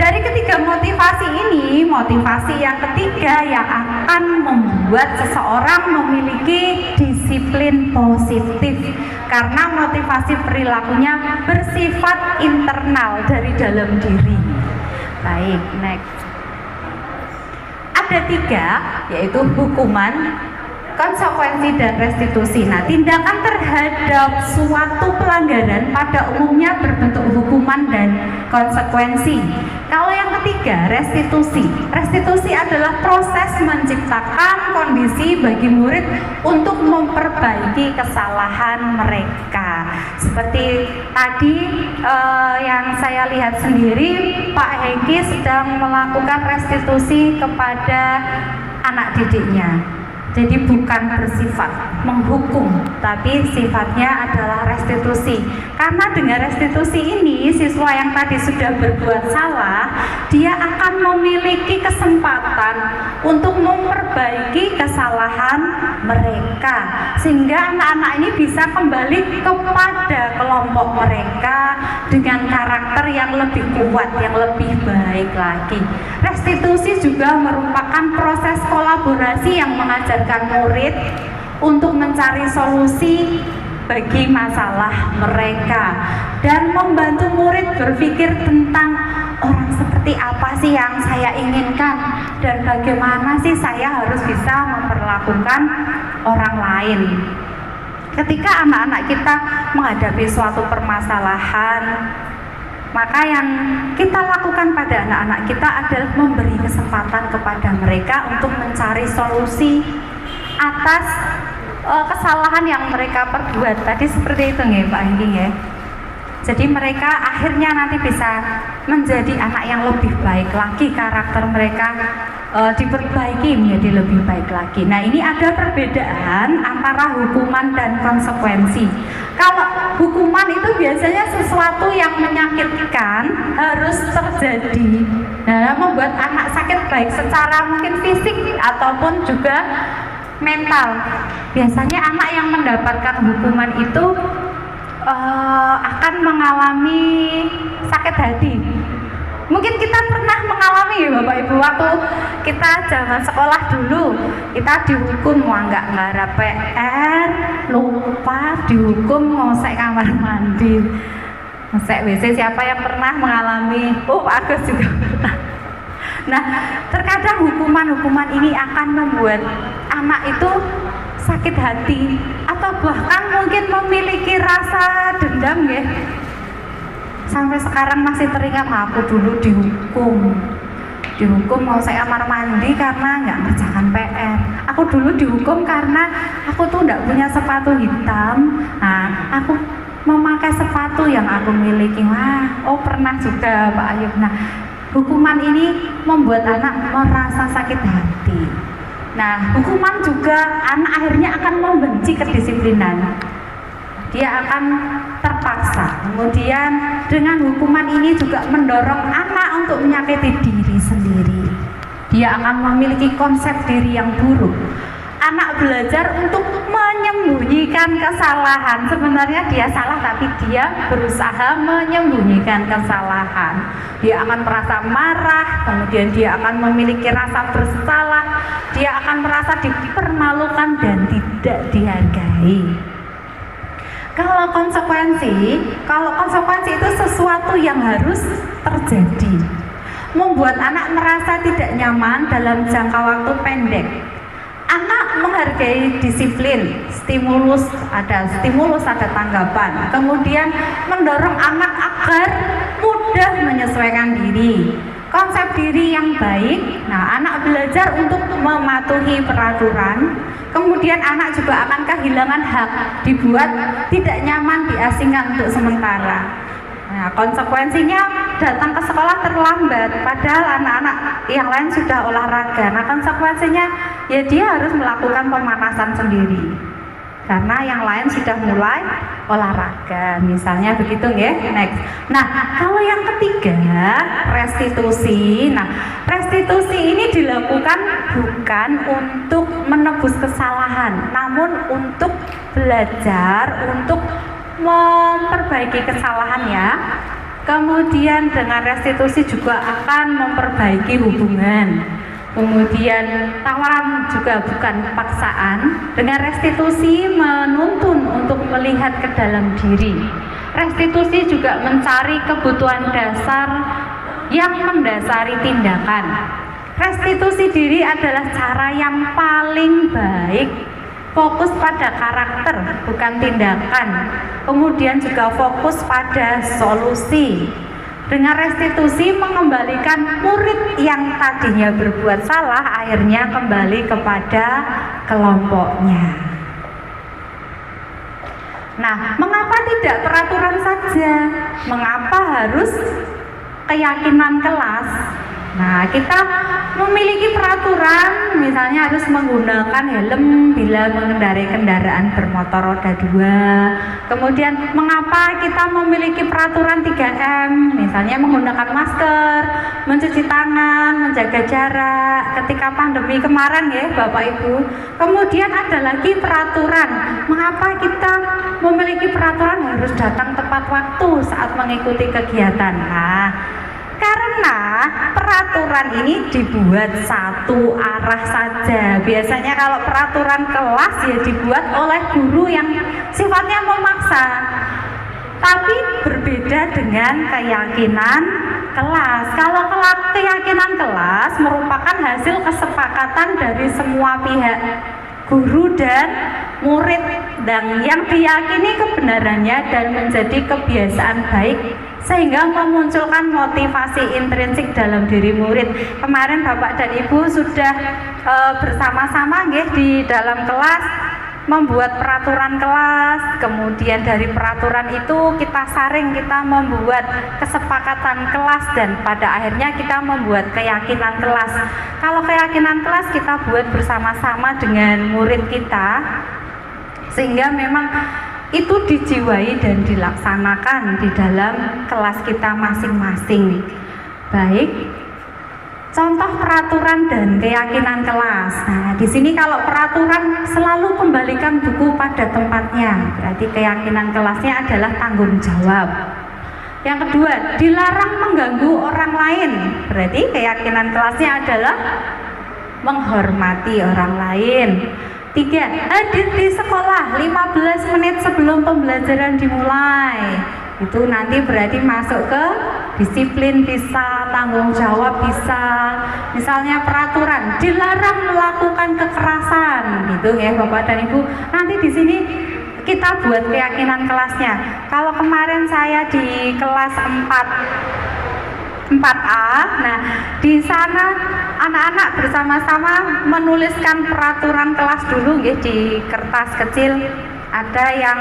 Speaker 4: dari ketiga motivasi ini, motivasi yang ketiga yang akan membuat seseorang memiliki disiplin positif, karena motivasi perilakunya bersifat internal dari dalam diri. Baik, next. Ada 3, yaitu hukuman, konsekuensi, dan restitusi. Nah, tindakan terhadap suatu pelanggaran pada umumnya berbentuk hukuman dan konsekuensi. Kalau yang ketiga, restitusi. Restitusi adalah proses menciptakan kondisi bagi murid untuk memperbaiki kesalahan mereka. Seperti tadi yang saya lihat sendiri, Pak Hengki sedang melakukan restitusi kepada anak didiknya. Jadi bukan bersifat menghukum, tapi sifatnya adalah restitusi. Karena dengan restitusi ini, siswa yang tadi sudah berbuat salah, dia akan memiliki kesempatan untuk memperbaiki kesalahan mereka, sehingga anak-anak ini bisa kembali kepada kelompok mereka dengan karakter yang lebih kuat, yang lebih baik lagi. Restitusi juga merupakan proses kolaborasi yang mengajarkan murid untuk mencari solusi bagi masalah mereka dan membantu murid berpikir tentang orang seperti apa sih yang saya inginkan dan bagaimana sih saya harus bisa memperlakukan orang lain. Ketika anak-anak kita menghadapi suatu permasalahan, maka yang kita lakukan pada anak-anak kita adalah memberi kesempatan kepada mereka untuk mencari solusi atas kesalahan yang mereka perbuat. Tadi seperti itu nggih Pak Hengki ya. Jadi mereka akhirnya nanti bisa menjadi anak yang lebih baik lagi, karakter mereka diperbaiki menjadi lebih baik lagi. Nah, ini ada perbedaan antara hukuman dan konsekuensi. Kalau hukuman itu biasanya sesuatu yang menyakitkan harus terjadi, nah, membuat anak sakit baik secara mungkin fisik ataupun juga mental. Biasanya anak yang mendapatkan hukuman itu akan mengalami sakit hati. Mungkin kita pernah mengalami ya Bapak Ibu, waktu kita zaman sekolah dulu, kita dihukum nggak ngarep PR, lupa, dihukum ngosek kamar mandi, ngosek WC. Siapa yang pernah mengalami? Oh, Pak Agus juga pernah. Nah, terkadang hukuman-hukuman ini akan membuat anak itu sakit hati atau bahkan mungkin memiliki rasa dendam ya. Sampai sekarang masih teringat, aku dulu dihukum mau saya kamar mandi karena nggak ngerjakan PR. Aku dulu dihukum karena aku tuh nggak punya sepatu hitam. Nah, aku memakai sepatu yang aku miliki. Wah, oh pernah juga Pak Ayub. Nah, hukuman ini membuat anak merasa sakit hati. Nah, hukuman juga anak akhirnya akan membenci kedisiplinan. Dia akan terpaksa. Kemudian dengan hukuman ini juga mendorong anak untuk menyakiti diri sendiri. Dia akan memiliki konsep diri yang buruk. Anak belajar untuk menyembunyikan kesalahan. Sebenarnya dia salah, tapi dia berusaha menyembunyikan kesalahan. Dia akan merasa marah, kemudian dia akan memiliki rasa bersalah. Dia akan merasa dipermalukan dan tidak dihargai. Kalau konsekuensi itu sesuatu yang harus terjadi, membuat anak merasa tidak nyaman dalam jangka waktu pendek. Anak menghargai disiplin, stimulus ada tanggapan, kemudian mendorong anak agar mudah menyesuaikan diri. Konsep diri yang baik, nah anak belajar untuk mematuhi peraturan, kemudian anak juga akan kehilangan hak, dibuat tidak nyaman, diasingkan untuk sementara. Nah, konsekuensinya datang ke sekolah terlambat, padahal anak-anak yang lain sudah olahraga. Nah, konsekuensinya ya dia harus melakukan pemanasan sendiri, karena yang lain sudah mulai olahraga, misalnya begitu ya. Next. Nah, kalau yang ketiga, restitusi. Nah, restitusi ini dilakukan bukan untuk menebus kesalahan, namun untuk belajar, untuk memperbaiki kesalahan ya. Kemudian dengan restitusi juga akan memperbaiki hubungan. Kemudian tawaran juga bukan paksaan. Dengan restitusi menuntun untuk melihat ke dalam diri. Restitusi juga mencari kebutuhan dasar yang mendasari tindakan. Restitusi diri adalah cara yang paling baik. Fokus pada karakter, bukan tindakan. Kemudian juga fokus pada solusi. Dengan restitusi mengembalikan murid yang tadinya berbuat salah akhirnya kembali kepada kelompoknya. Nah, mengapa tidak peraturan saja? Mengapa harus keyakinan kelas? Nah, kita memiliki peraturan, misalnya harus menggunakan helm bila mengendarai kendaraan bermotor roda 2. Kemudian mengapa kita memiliki peraturan 3M, misalnya menggunakan masker, mencuci tangan, menjaga jarak ketika pandemi kemarin ya Bapak Ibu. Kemudian ada lagi peraturan, mengapa kita memiliki peraturan harus datang tepat waktu saat mengikuti kegiatan. Nah, karena peraturan ini dibuat satu arah saja. Biasanya kalau peraturan kelas ya dibuat oleh guru yang sifatnya memaksa. Tapi berbeda dengan keyakinan kelas. Kalau keyakinan kelas merupakan hasil kesepakatan dari semua pihak, guru dan murid, dan yang diyakini kebenarannya dan menjadi kebiasaan baik sehingga memunculkan motivasi intrinsik dalam diri murid. Kemarin Bapak dan Ibu sudah bersama-sama di dalam kelas membuat peraturan kelas, kemudian dari peraturan itu kita saring, kita membuat kesepakatan kelas, dan pada akhirnya kita membuat keyakinan kelas. Kalau keyakinan kelas kita buat bersama-sama dengan murid kita, sehingga memang itu dijiwai dan dilaksanakan di dalam kelas kita masing-masing. Baik, contoh peraturan dan keyakinan kelas. Nah, di sini kalau peraturan selalu kembalikan buku pada tempatnya, berarti keyakinan kelasnya adalah tanggung jawab. Yang kedua, dilarang mengganggu orang lain, berarti keyakinan kelasnya adalah menghormati orang lain. 3, hadir di sekolah 15 menit sebelum pembelajaran dimulai. Itu nanti berarti masuk ke disiplin bisa, tanggung jawab bisa. Misalnya peraturan dilarang melakukan kekerasan, gitu ya Bapak dan Ibu. Nanti di sini kita buat keyakinan kelasnya. Kalau kemarin saya di kelas 4A, nah di sana anak-anak bersama-sama menuliskan peraturan kelas dulu di kertas kecil. Ada yang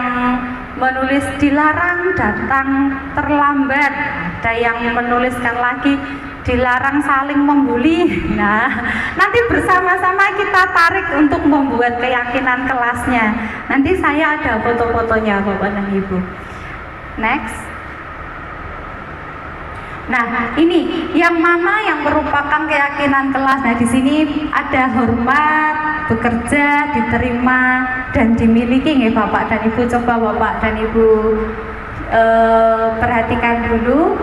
Speaker 4: menulis dilarang datang terlambat, ada yang menuliskan lagi dilarang saling membuli. Nah, nanti bersama-sama kita tarik untuk membuat keyakinan kelasnya. Nanti saya ada foto-fotonya Bapak dan Ibu. Next. Nah, ini yang mana yang merupakan keyakinan kelas. Nah, di sini ada hormat, bekerja, diterima, dan dimiliki ya Bapak dan Ibu. Coba Bapak dan Ibu perhatikan dulu.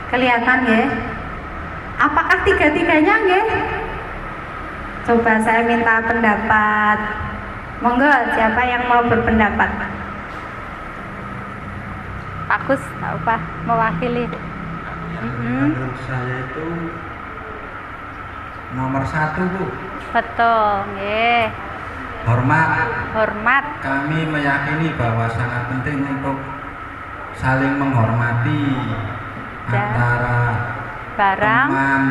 Speaker 4: Kelihatan ya? Apakah tiga-tiganya ya? Coba saya minta pendapat. Monggo, siapa yang mau berpendapat? Bagus, apa mewakili.
Speaker 5: Menurut saya itu nomor 1 Bu.
Speaker 3: Betul, nggih.
Speaker 5: Hormat. Kami meyakini bahwa sangat penting untuk saling menghormati antara
Speaker 3: barang
Speaker 5: teman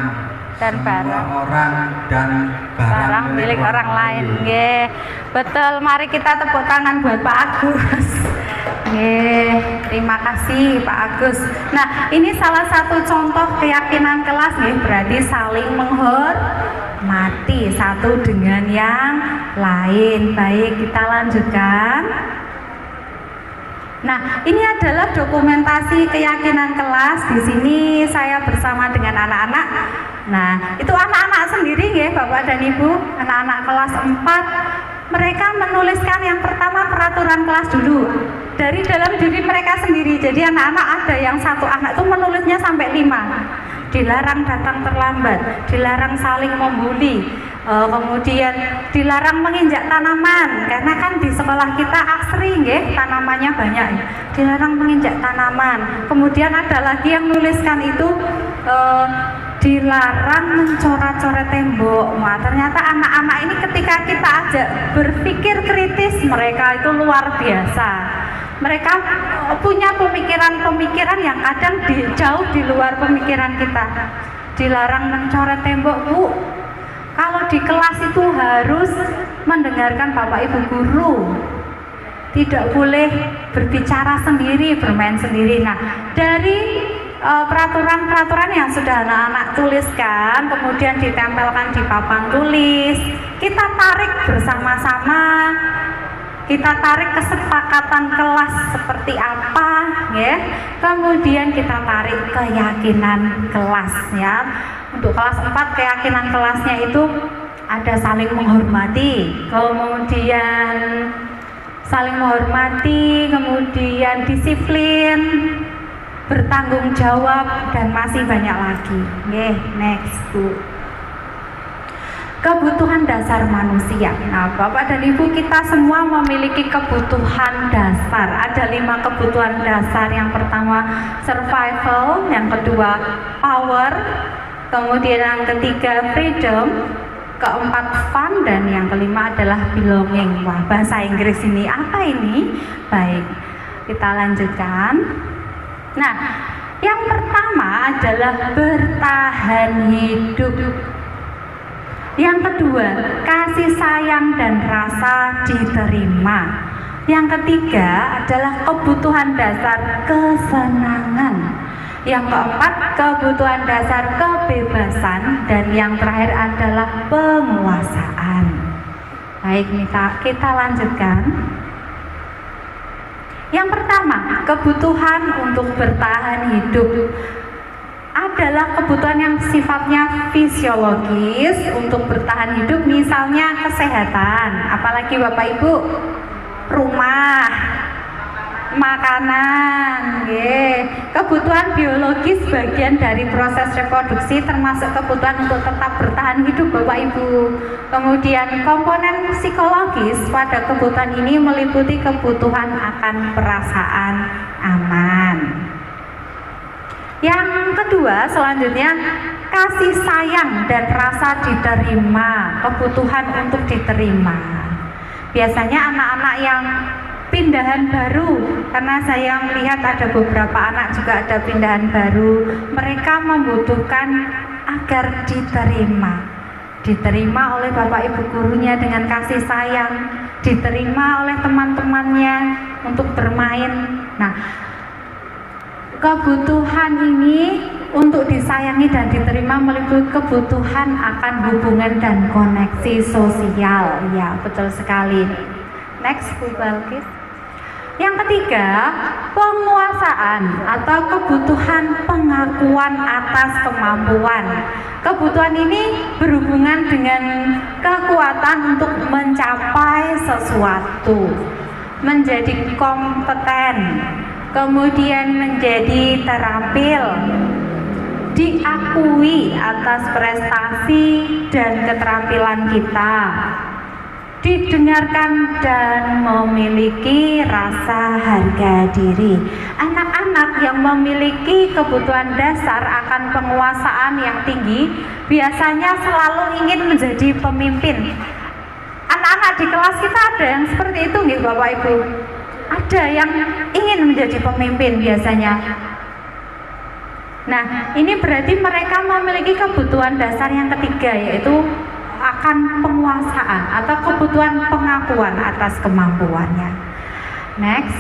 Speaker 3: dan
Speaker 5: semua orang dan barang
Speaker 3: milik orang lain. Nggih. Betul, mari kita tepuk tangan buat Pak Agus. Nggih, terima kasih Pak Agus. Nah, ini salah satu contoh keyakinan kelas berarti saling menghormati satu dengan yang lain. Baik, kita lanjutkan. Nah, ini adalah dokumentasi keyakinan kelas. Di sini saya bersama dengan anak-anak. Nah, itu anak-anak sendiri ya Bapak dan Ibu, anak-anak kelas 4. Mereka menuliskan yang pertama peraturan kelas dulu dari dalam diri mereka sendiri. Jadi anak-anak ada yang satu anak itu menulisnya sampai 5. Dilarang datang terlambat, dilarang saling membuli, kemudian dilarang menginjak tanaman, karena kan di sekolah kita asri tanamannya banyak. Dilarang menginjak tanaman. Kemudian ada lagi yang menuliskan itu dilarang mencoret-coret tembok. Wah, ternyata anak-anak ini ketika kita ajak berpikir kritis, mereka itu luar biasa. Mereka punya pemikiran-pemikiran yang kadang jauh di luar pemikiran kita. Dilarang mencoret tembok, Bu. Kalau di kelas itu harus mendengarkan Bapak Ibu guru. Tidak boleh berbicara sendiri, bermain sendiri. Nah, dari peraturan-peraturan yang sudah anak-anak tuliskan, kemudian ditempelkan di papan tulis, kita tarik bersama-sama, kita tarik kesepakatan kelas seperti apa ya, kemudian kita tarik keyakinan kelas ya. Untuk kelas 4 keyakinan kelasnya itu ada saling menghormati, kemudian saling menghormati, kemudian disiplin, bertanggung jawab, dan masih banyak lagi. Next Bu.
Speaker 4: kebutuhan dasar manusia. Nah, Bapak dan Ibu, kita semua memiliki kebutuhan dasar. Ada 5 kebutuhan dasar. Yang pertama survival, yang kedua power, kemudian yang ketiga freedom, keempat fun, dan yang kelima adalah belonging. Wah, bahasa Inggris ini apa ini? Baik, kita lanjutkan. Nah, yang pertama adalah bertahan hidup. Yang kedua, kasih sayang dan rasa diterima. Yang ketiga adalah kebutuhan dasar kesenangan. Yang keempat, kebutuhan dasar kebebasan. Dan yang terakhir adalah penguasaan. Baik, kita lanjutkan. Yang pertama, kebutuhan untuk bertahan hidup adalah kebutuhan yang sifatnya fisiologis untuk bertahan hidup, misalnya kesehatan, apalagi Bapak Ibu, rumah, makanan, kebutuhan biologis bagian dari proses reproduksi, termasuk kebutuhan untuk tetap bertahan hidup Bapak Ibu. Kemudian komponen psikologis pada kebutuhan ini meliputi kebutuhan akan perasaan aman. Yang kedua, selanjutnya kasih sayang dan rasa diterima, kebutuhan untuk diterima. Biasanya anak-anak yang pindahan baru, karena saya melihat ada beberapa anak juga ada pindahan baru, mereka membutuhkan agar diterima oleh Bapak Ibu gurunya dengan kasih sayang, diterima oleh teman-temannya untuk bermain. Nah, kebutuhan ini untuk disayangi dan diterima meliputi kebutuhan akan hubungan dan koneksi sosial. Ya, betul sekali. Next, Bu Balkis. Yang ketiga, penguasaan atau kebutuhan pengakuan atas kemampuan. Kebutuhan ini berhubungan dengan kekuatan untuk mencapai sesuatu, menjadi kompeten, kemudian menjadi terampil, diakui atas prestasi dan keterampilan kita, didengarkan dan memiliki rasa harga diri. Anak-anak yang memiliki kebutuhan dasar akan penguasaan yang tinggi biasanya selalu ingin menjadi pemimpin. Anak-anak di kelas kita ada yang seperti itu nggih Bapak Ibu? Ada yang ingin menjadi pemimpin biasanya. Nah, ini berarti mereka memiliki kebutuhan dasar yang ketiga, yaitu akan penguasaan atau kebutuhan pengakuan atas kemampuannya. Next,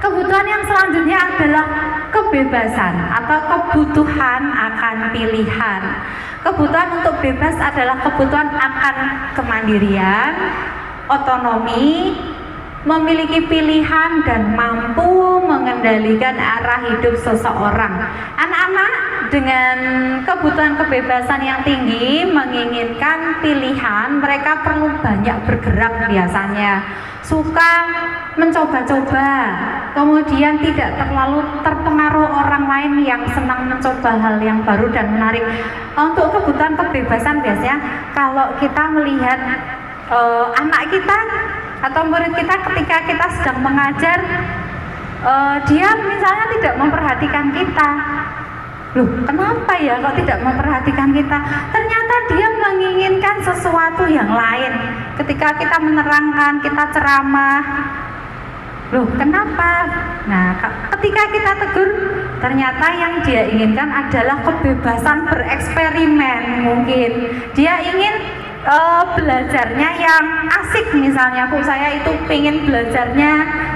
Speaker 4: kebutuhan yang selanjutnya adalah kebebasan atau kebutuhan akan pilihan. Kebutuhan untuk bebas adalah kebutuhan akan kemandirian, otonomi, memiliki pilihan dan mampu mengendalikan arah hidup seseorang. Anak-anak dengan kebutuhan kebebasan yang tinggi menginginkan pilihan, mereka perlu banyak bergerak biasanya, suka mencoba-coba, kemudian tidak terlalu terpengaruh orang lain yang senang mencoba hal yang baru dan menarik. Untuk kebutuhan kebebasan biasanya kalau kita melihat anak kita atau murid kita ketika kita sedang mengajar, dia misalnya tidak memperhatikan kita. Loh, kenapa ya kok tidak memperhatikan kita? Ternyata dia menginginkan sesuatu yang lain. Ketika kita menerangkan, kita ceramah, loh kenapa? Nah, ketika kita tegur, ternyata yang dia inginkan adalah kebebasan bereksperimen. Mungkin dia ingin belajarnya yang asik, misalnya Bu, saya itu pengen belajarnya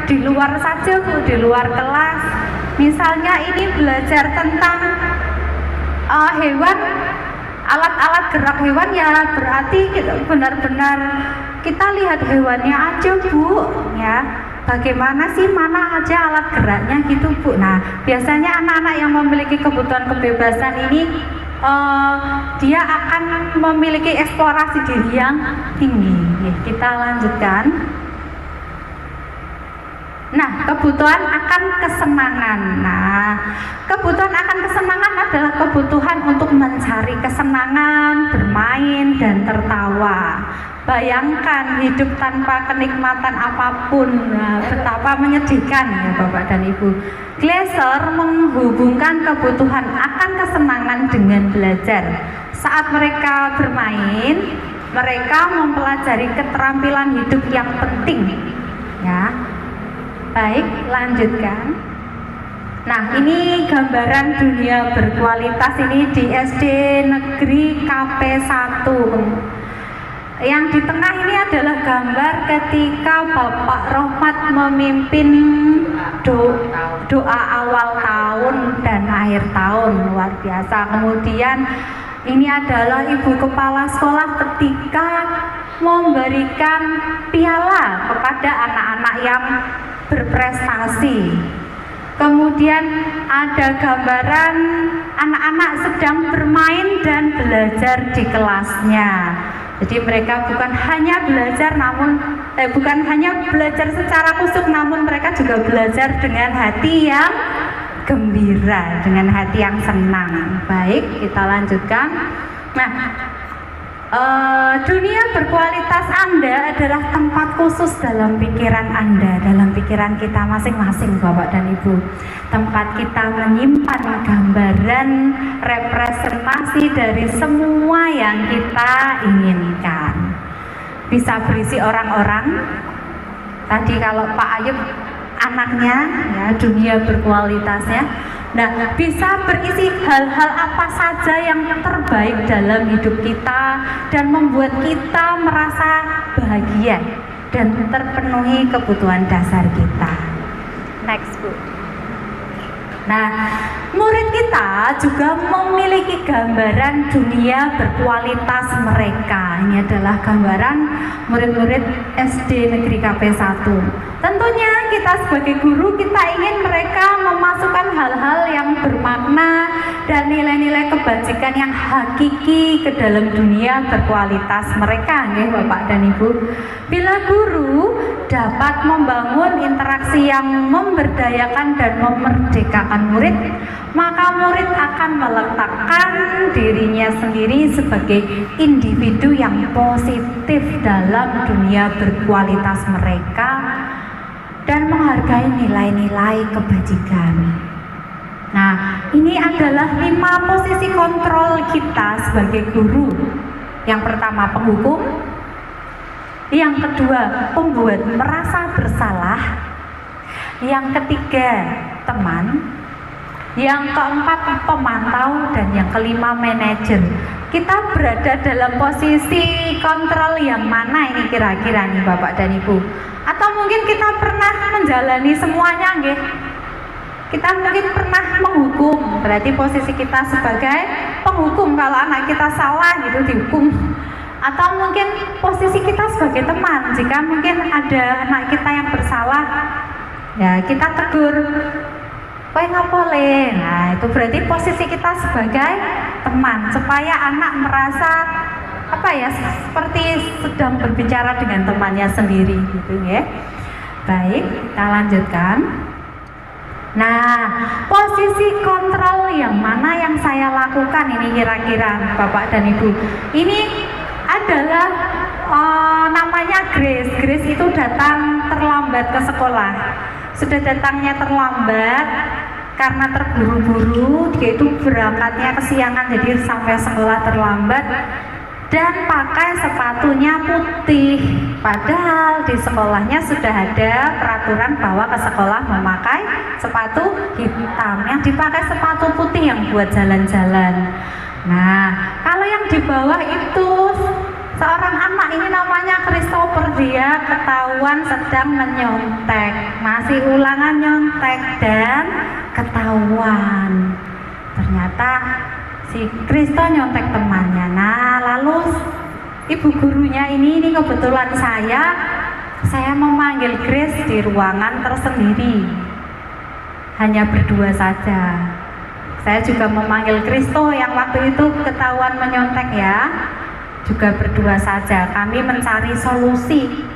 Speaker 4: di luar saja Bu, di luar kelas. Misalnya ini belajar tentang hewan, alat-alat gerak hewan, ya berarti benar-benar kita lihat hewannya aja Bu, ya bagaimana sih, mana aja alat geraknya gitu Bu. Nah, biasanya anak-anak yang memiliki kebutuhan kebebasan ini dia akan memiliki eksplorasi diri yang tinggi. Kita lanjutkan. Nah, kebutuhan akan kesenangan. Nah, kebutuhan akan kesenangan adalah kebutuhan untuk mencari kesenangan, bermain, dan tertawa. Bayangkan hidup tanpa kenikmatan apapun, nah, betapa menyedihkan ya Bapak dan Ibu. Gleiser menghubungkan kebutuhan akan kesenangan dengan belajar. Saat mereka bermain, mereka mempelajari keterampilan hidup yang penting. Ya, baik, lanjutkan. Nah, ini gambaran dunia berkualitas ini di SD Negeri KP1. Yang di tengah ini adalah gambar ketika Bapak Rohmat memimpin doa awal tahun dan akhir tahun, luar biasa. Kemudian ini adalah Ibu Kepala Sekolah ketika memberikan piala kepada anak-anak yang berprestasi. Kemudian ada gambaran anak-anak sedang bermain dan belajar di kelasnya. Jadi mereka bukan hanya belajar secara kusuk, namun mereka juga belajar dengan hati yang gembira, dengan hati yang senang. Baik, kita lanjutkan. Nah, dunia berkualitas Anda adalah tempat khusus dalam pikiran Anda, dalam pikiran kita masing-masing Bapak dan Ibu. Tempat kita menyimpan gambaran representasi dari semua yang kita inginkan. Bisa berisi orang-orang. Tadi kalau Pak Ayub anaknya, ya, dunia berkualitasnya. Nah, bisa berisi hal-hal apa saja yang terbaik dalam hidup kita dan membuat kita merasa bahagia dan terpenuhi kebutuhan dasar kita. Next, Bu. Nah, murid kita juga memiliki gambaran dunia berkualitas mereka. Ini adalah gambaran murid-murid SD Negeri KP1. Tentunya kita sebagai guru, kita ingin mereka memasukkan hal-hal yang bermakna dan nilai-nilai kebajikan yang hakiki ke dalam dunia berkualitas mereka, ya Bapak dan Ibu. Bila guru dapat membangun interaksi yang memberdayakan dan memerdekakan murid, maka murid akan meletakkan dirinya sendiri sebagai individu yang positif dalam dunia berkualitas mereka dan menghargai nilai-nilai kebajikan. Nah, ini adalah 5 posisi kontrol kita sebagai guru. Yang pertama, penghukum. Yang kedua, pembuat merasa bersalah. Yang ketiga, teman. Yang keempat, pemantau. Dan yang kelima, manajer. Kita berada dalam posisi kontrol yang mana ini kira-kira nih Bapak dan Ibu? Atau mungkin kita pernah menjalani semuanya, nggih? Kita mungkin pernah menghukum, berarti posisi kita sebagai penghukum kalau anak kita salah gitu dihukum. Atau mungkin posisi kita sebagai teman, jika mungkin ada anak kita yang bersalah, ya kita tegur, kowe ngapole. Nah, itu berarti posisi kita sebagai teman, supaya anak merasa seperti sedang berbicara dengan temannya sendiri gitu ya. Baik, kita lanjutkan. Nah, posisi kontrol yang mana yang saya lakukan ini kira-kira Bapak dan Ibu? Ini adalah namanya Grace. Grace itu datang terlambat ke sekolah. Sudah datangnya terlambat karena terburu-buru, dia itu berangkatnya kesiangan, jadi sampai sekolah terlambat dan pakai sepatunya putih. Padahal di sekolahnya sudah ada peraturan bahwa ke sekolah memakai sepatu hitam, yang dipakai sepatu putih yang buat jalan-jalan. Nah, kalau yang di bawah itu seorang anak, ini namanya Christopher, dia ketahuan sedang menyontek, masih ulangan nyontek dan ketahuan. Ternyata si Kristo nyontek temannya. Nah, lalu ibu gurunya ini kebetulan saya memanggil Grace di ruangan tersendiri, hanya berdua saja. Saya juga memanggil Kristo yang waktu itu ketahuan menyontek ya, juga berdua saja. Kami mencari solusi,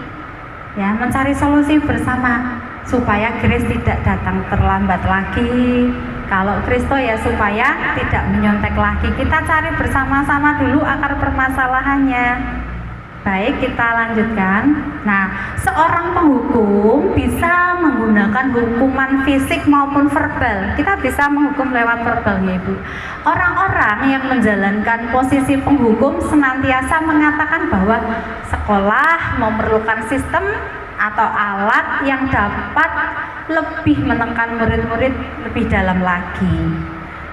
Speaker 4: ya, mencari solusi bersama supaya Grace tidak datang terlambat lagi Kalau Kristo ya supaya tidak menyontek lagi. Kita cari bersama-sama dulu akar permasalahannya. Baik, kita lanjutkan. Nah, seorang penghukum bisa menggunakan hukuman fisik maupun verbal. Kita bisa menghukum lewat verbal ya Ibu. Orang-orang yang menjalankan posisi penghukum senantiasa mengatakan bahwa sekolah memerlukan sistem atau alat yang dapat lebih menekan murid-murid lebih dalam lagi.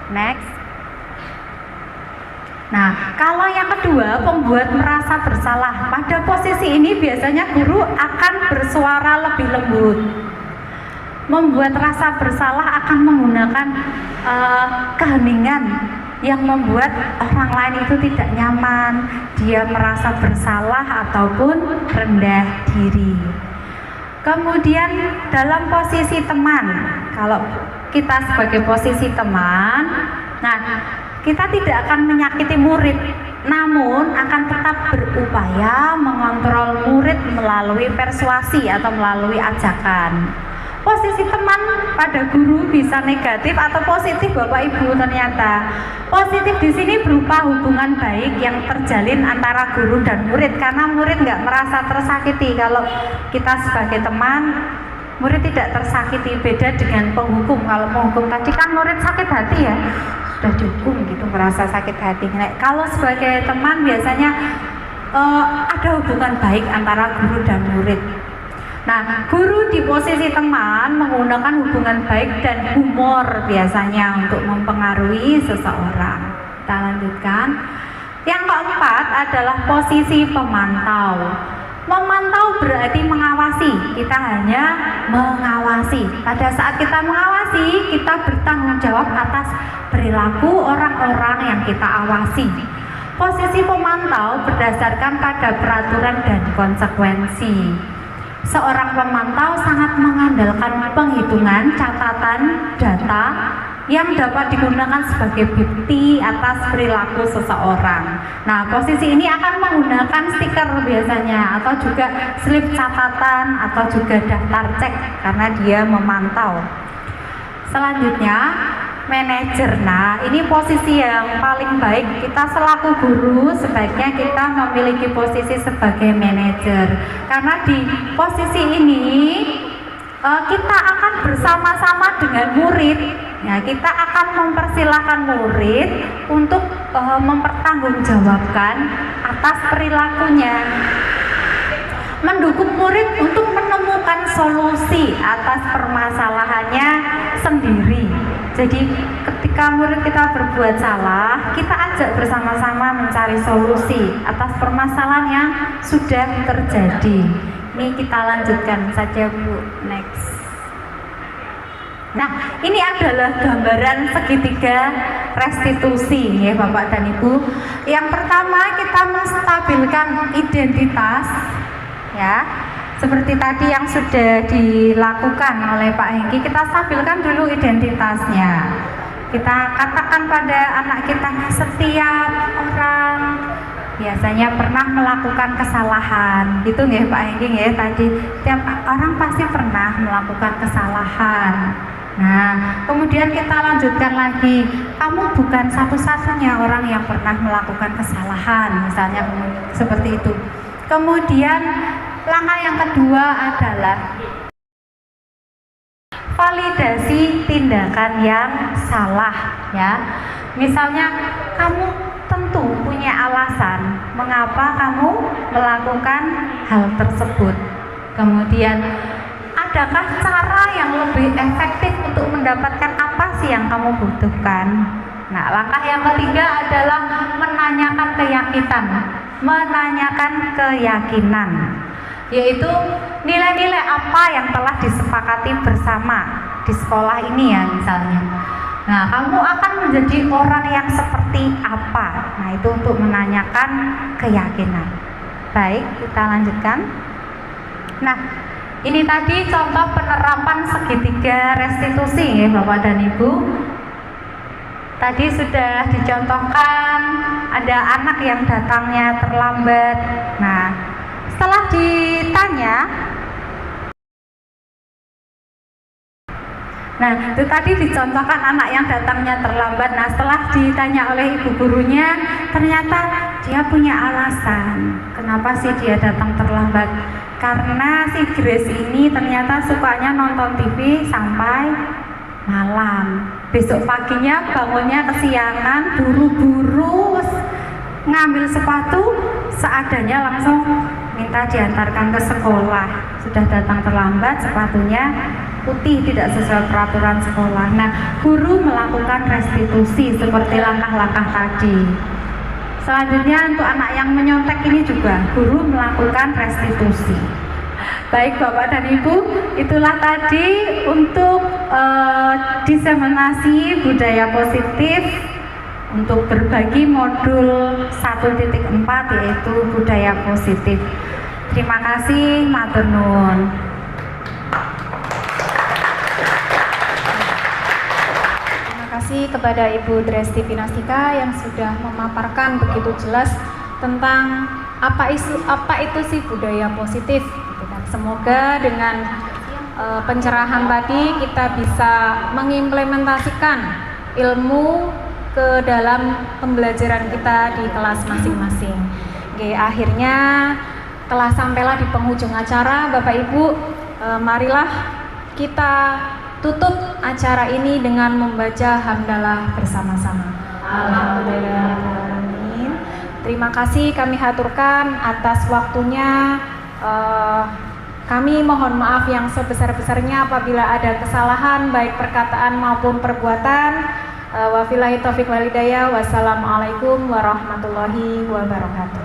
Speaker 4: Next. Nah, kalau yang kedua, pembuat merasa bersalah. Pada posisi ini biasanya guru akan bersuara lebih lembut. Membuat rasa bersalah akan menggunakan keheningan yang membuat orang lain itu tidak nyaman. Dia merasa bersalah ataupun rendah diri. Kemudian dalam posisi teman, kalau kita sebagai posisi teman, nah kita tidak akan menyakiti murid, namun akan tetap berupaya mengontrol murid melalui persuasi atau melalui ajakan. Posisi teman pada guru bisa negatif atau positif Bapak Ibu ternyata. Positif di sini berupa hubungan baik yang terjalin antara guru dan murid, karena murid nggak merasa tersakiti. Kalau kita sebagai teman, murid tidak tersakiti. Beda dengan penghukum. Kalau penghukum tadi kan murid sakit hati ya, sudah dihukum gitu, merasa sakit hati. Nah, kalau sebagai teman biasanya ada hubungan baik antara guru dan murid. Nah, guru di posisi teman menggunakan hubungan baik dan humor biasanya untuk mempengaruhi seseorang. Kita lanjutkan. Yang keempat adalah posisi pemantau. Memantau berarti mengawasi. Kita hanya mengawasi. Pada saat kita mengawasi, kita bertanggung jawab atas perilaku orang-orang yang kita awasi. Posisi pemantau berdasarkan pada peraturan dan konsekuensi. Seorang pemantau sangat mengandalkan penghitungan, catatan, data yang dapat digunakan sebagai bukti atas perilaku seseorang. Nah, posisi ini akan menggunakan stiker biasanya, atau juga slip catatan, atau juga daftar cek, karena dia memantau. Selanjutnya, manajer. Nah, ini posisi yang paling baik. Kita selaku guru sebaiknya kita memiliki posisi sebagai manajer, karena di posisi ini kita akan bersama-sama dengan murid. Ya, kita akan mempersilahkan murid untuk mempertanggungjawabkan atas perilakunya, mendukung murid untuk menemukan solusi atas permasalahannya sendiri. Jadi ketika murid kita berbuat salah, kita ajak bersama-sama mencari solusi atas permasalahan yang sudah terjadi. Ini kita lanjutkan saja Bu. Next. Nah, ini adalah gambaran segitiga restitusi ya Bapak dan Ibu. Yang pertama, kita menstabilkan identitas ya. Seperti tadi yang sudah dilakukan oleh Pak Hengki, kita stabilkan dulu identitasnya. Kita katakan pada anak kita, setiap orang biasanya pernah melakukan kesalahan. Gitu nggih Pak Hengki ya tadi, setiap orang pasti pernah melakukan kesalahan. Nah, kemudian kita lanjutkan lagi, kamu bukan satu-satunya orang yang pernah melakukan kesalahan, misalnya seperti itu. Kemudian langkah yang kedua adalah validasi tindakan yang salah ya. Misalnya kamu tentu punya alasan mengapa kamu melakukan hal tersebut. Kemudian adakah cara yang lebih efektif untuk mendapatkan apa sih yang kamu butuhkan? Nah, langkah yang ketiga adalah menanyakan keyakinan, yaitu nilai-nilai apa yang telah disepakati bersama di sekolah ini ya misalnya. Nah, kamu akan menjadi orang yang seperti apa? Nah, itu untuk menanyakan keyakinan. Baik, kita lanjutkan. Nah, ini tadi contoh penerapan segitiga restitusi ya Bapak dan Ibu. Tadi sudah dicontohkan ada anak yang datangnya terlambat. Nah, setelah ditanya, Nah, itu tadi dicontohkan anak yang datangnya terlambat. Nah, setelah ditanya oleh ibu gurunya, ternyata dia punya alasan. Kenapa sih dia datang terlambat? Karena si Grace ini ternyata sukanya nonton TV sampai malam. Besok paginya bangunnya kesiangan, buru-buru, ngambil sepatu seadanya langsung minta diantarkan ke sekolah. Sudah datang terlambat, sepatunya putih tidak sesuai peraturan sekolah. Nah, guru melakukan restitusi seperti langkah-langkah tadi. Selanjutnya untuk anak yang menyontek ini juga guru melakukan restitusi. Baik Bapak dan Ibu, itulah tadi untuk diseminasi budaya positif untuk berbagi modul 1.4 yaitu budaya positif. Terima kasih, matur nuwun.
Speaker 2: Terima kasih kepada Ibu Dresti Pinastika yang sudah memaparkan begitu jelas tentang apa itu sih budaya positif. Semoga dengan pencerahan tadi kita bisa mengimplementasikan ilmu ke dalam pembelajaran kita di kelas masing-masing. Oke, akhirnya telah sampailah di penghujung acara, Bapak Ibu. Marilah kita tutup acara ini dengan membaca hamdalah bersama-sama. Alhamdulillahirrahmanirrahim. Terima kasih kami haturkan atas waktunya. Kami mohon maaf yang sebesar-besarnya apabila ada kesalahan baik perkataan maupun perbuatan. Wabillahi taufiq wal hidayah. Wassalamualaikum warahmatullahi wabarakatuh.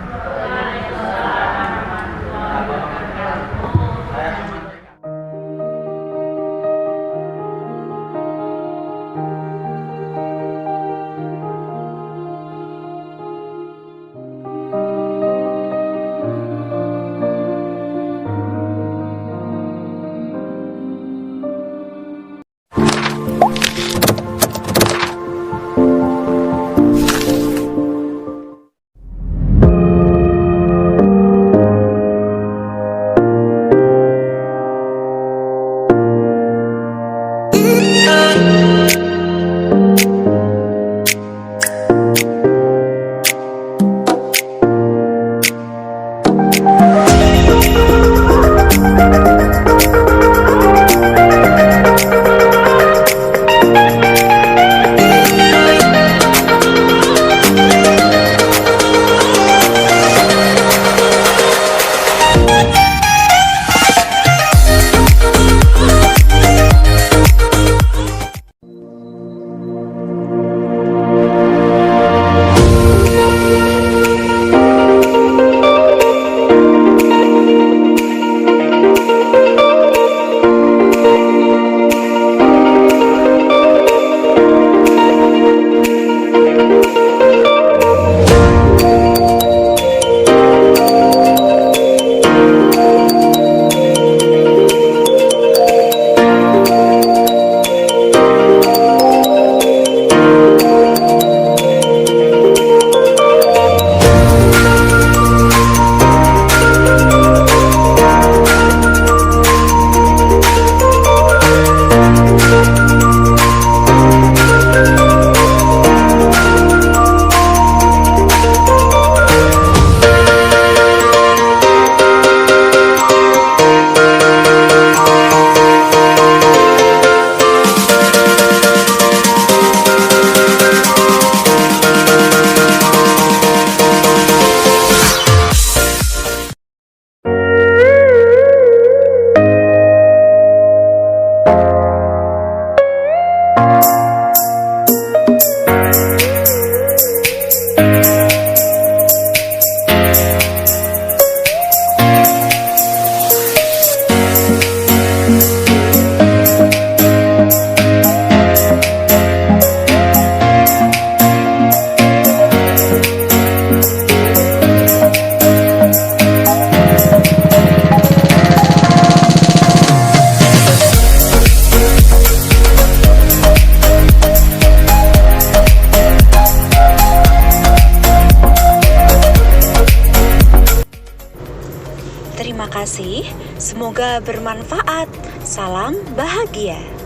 Speaker 1: Terima kasih, semoga bermanfaat. Salam bahagia.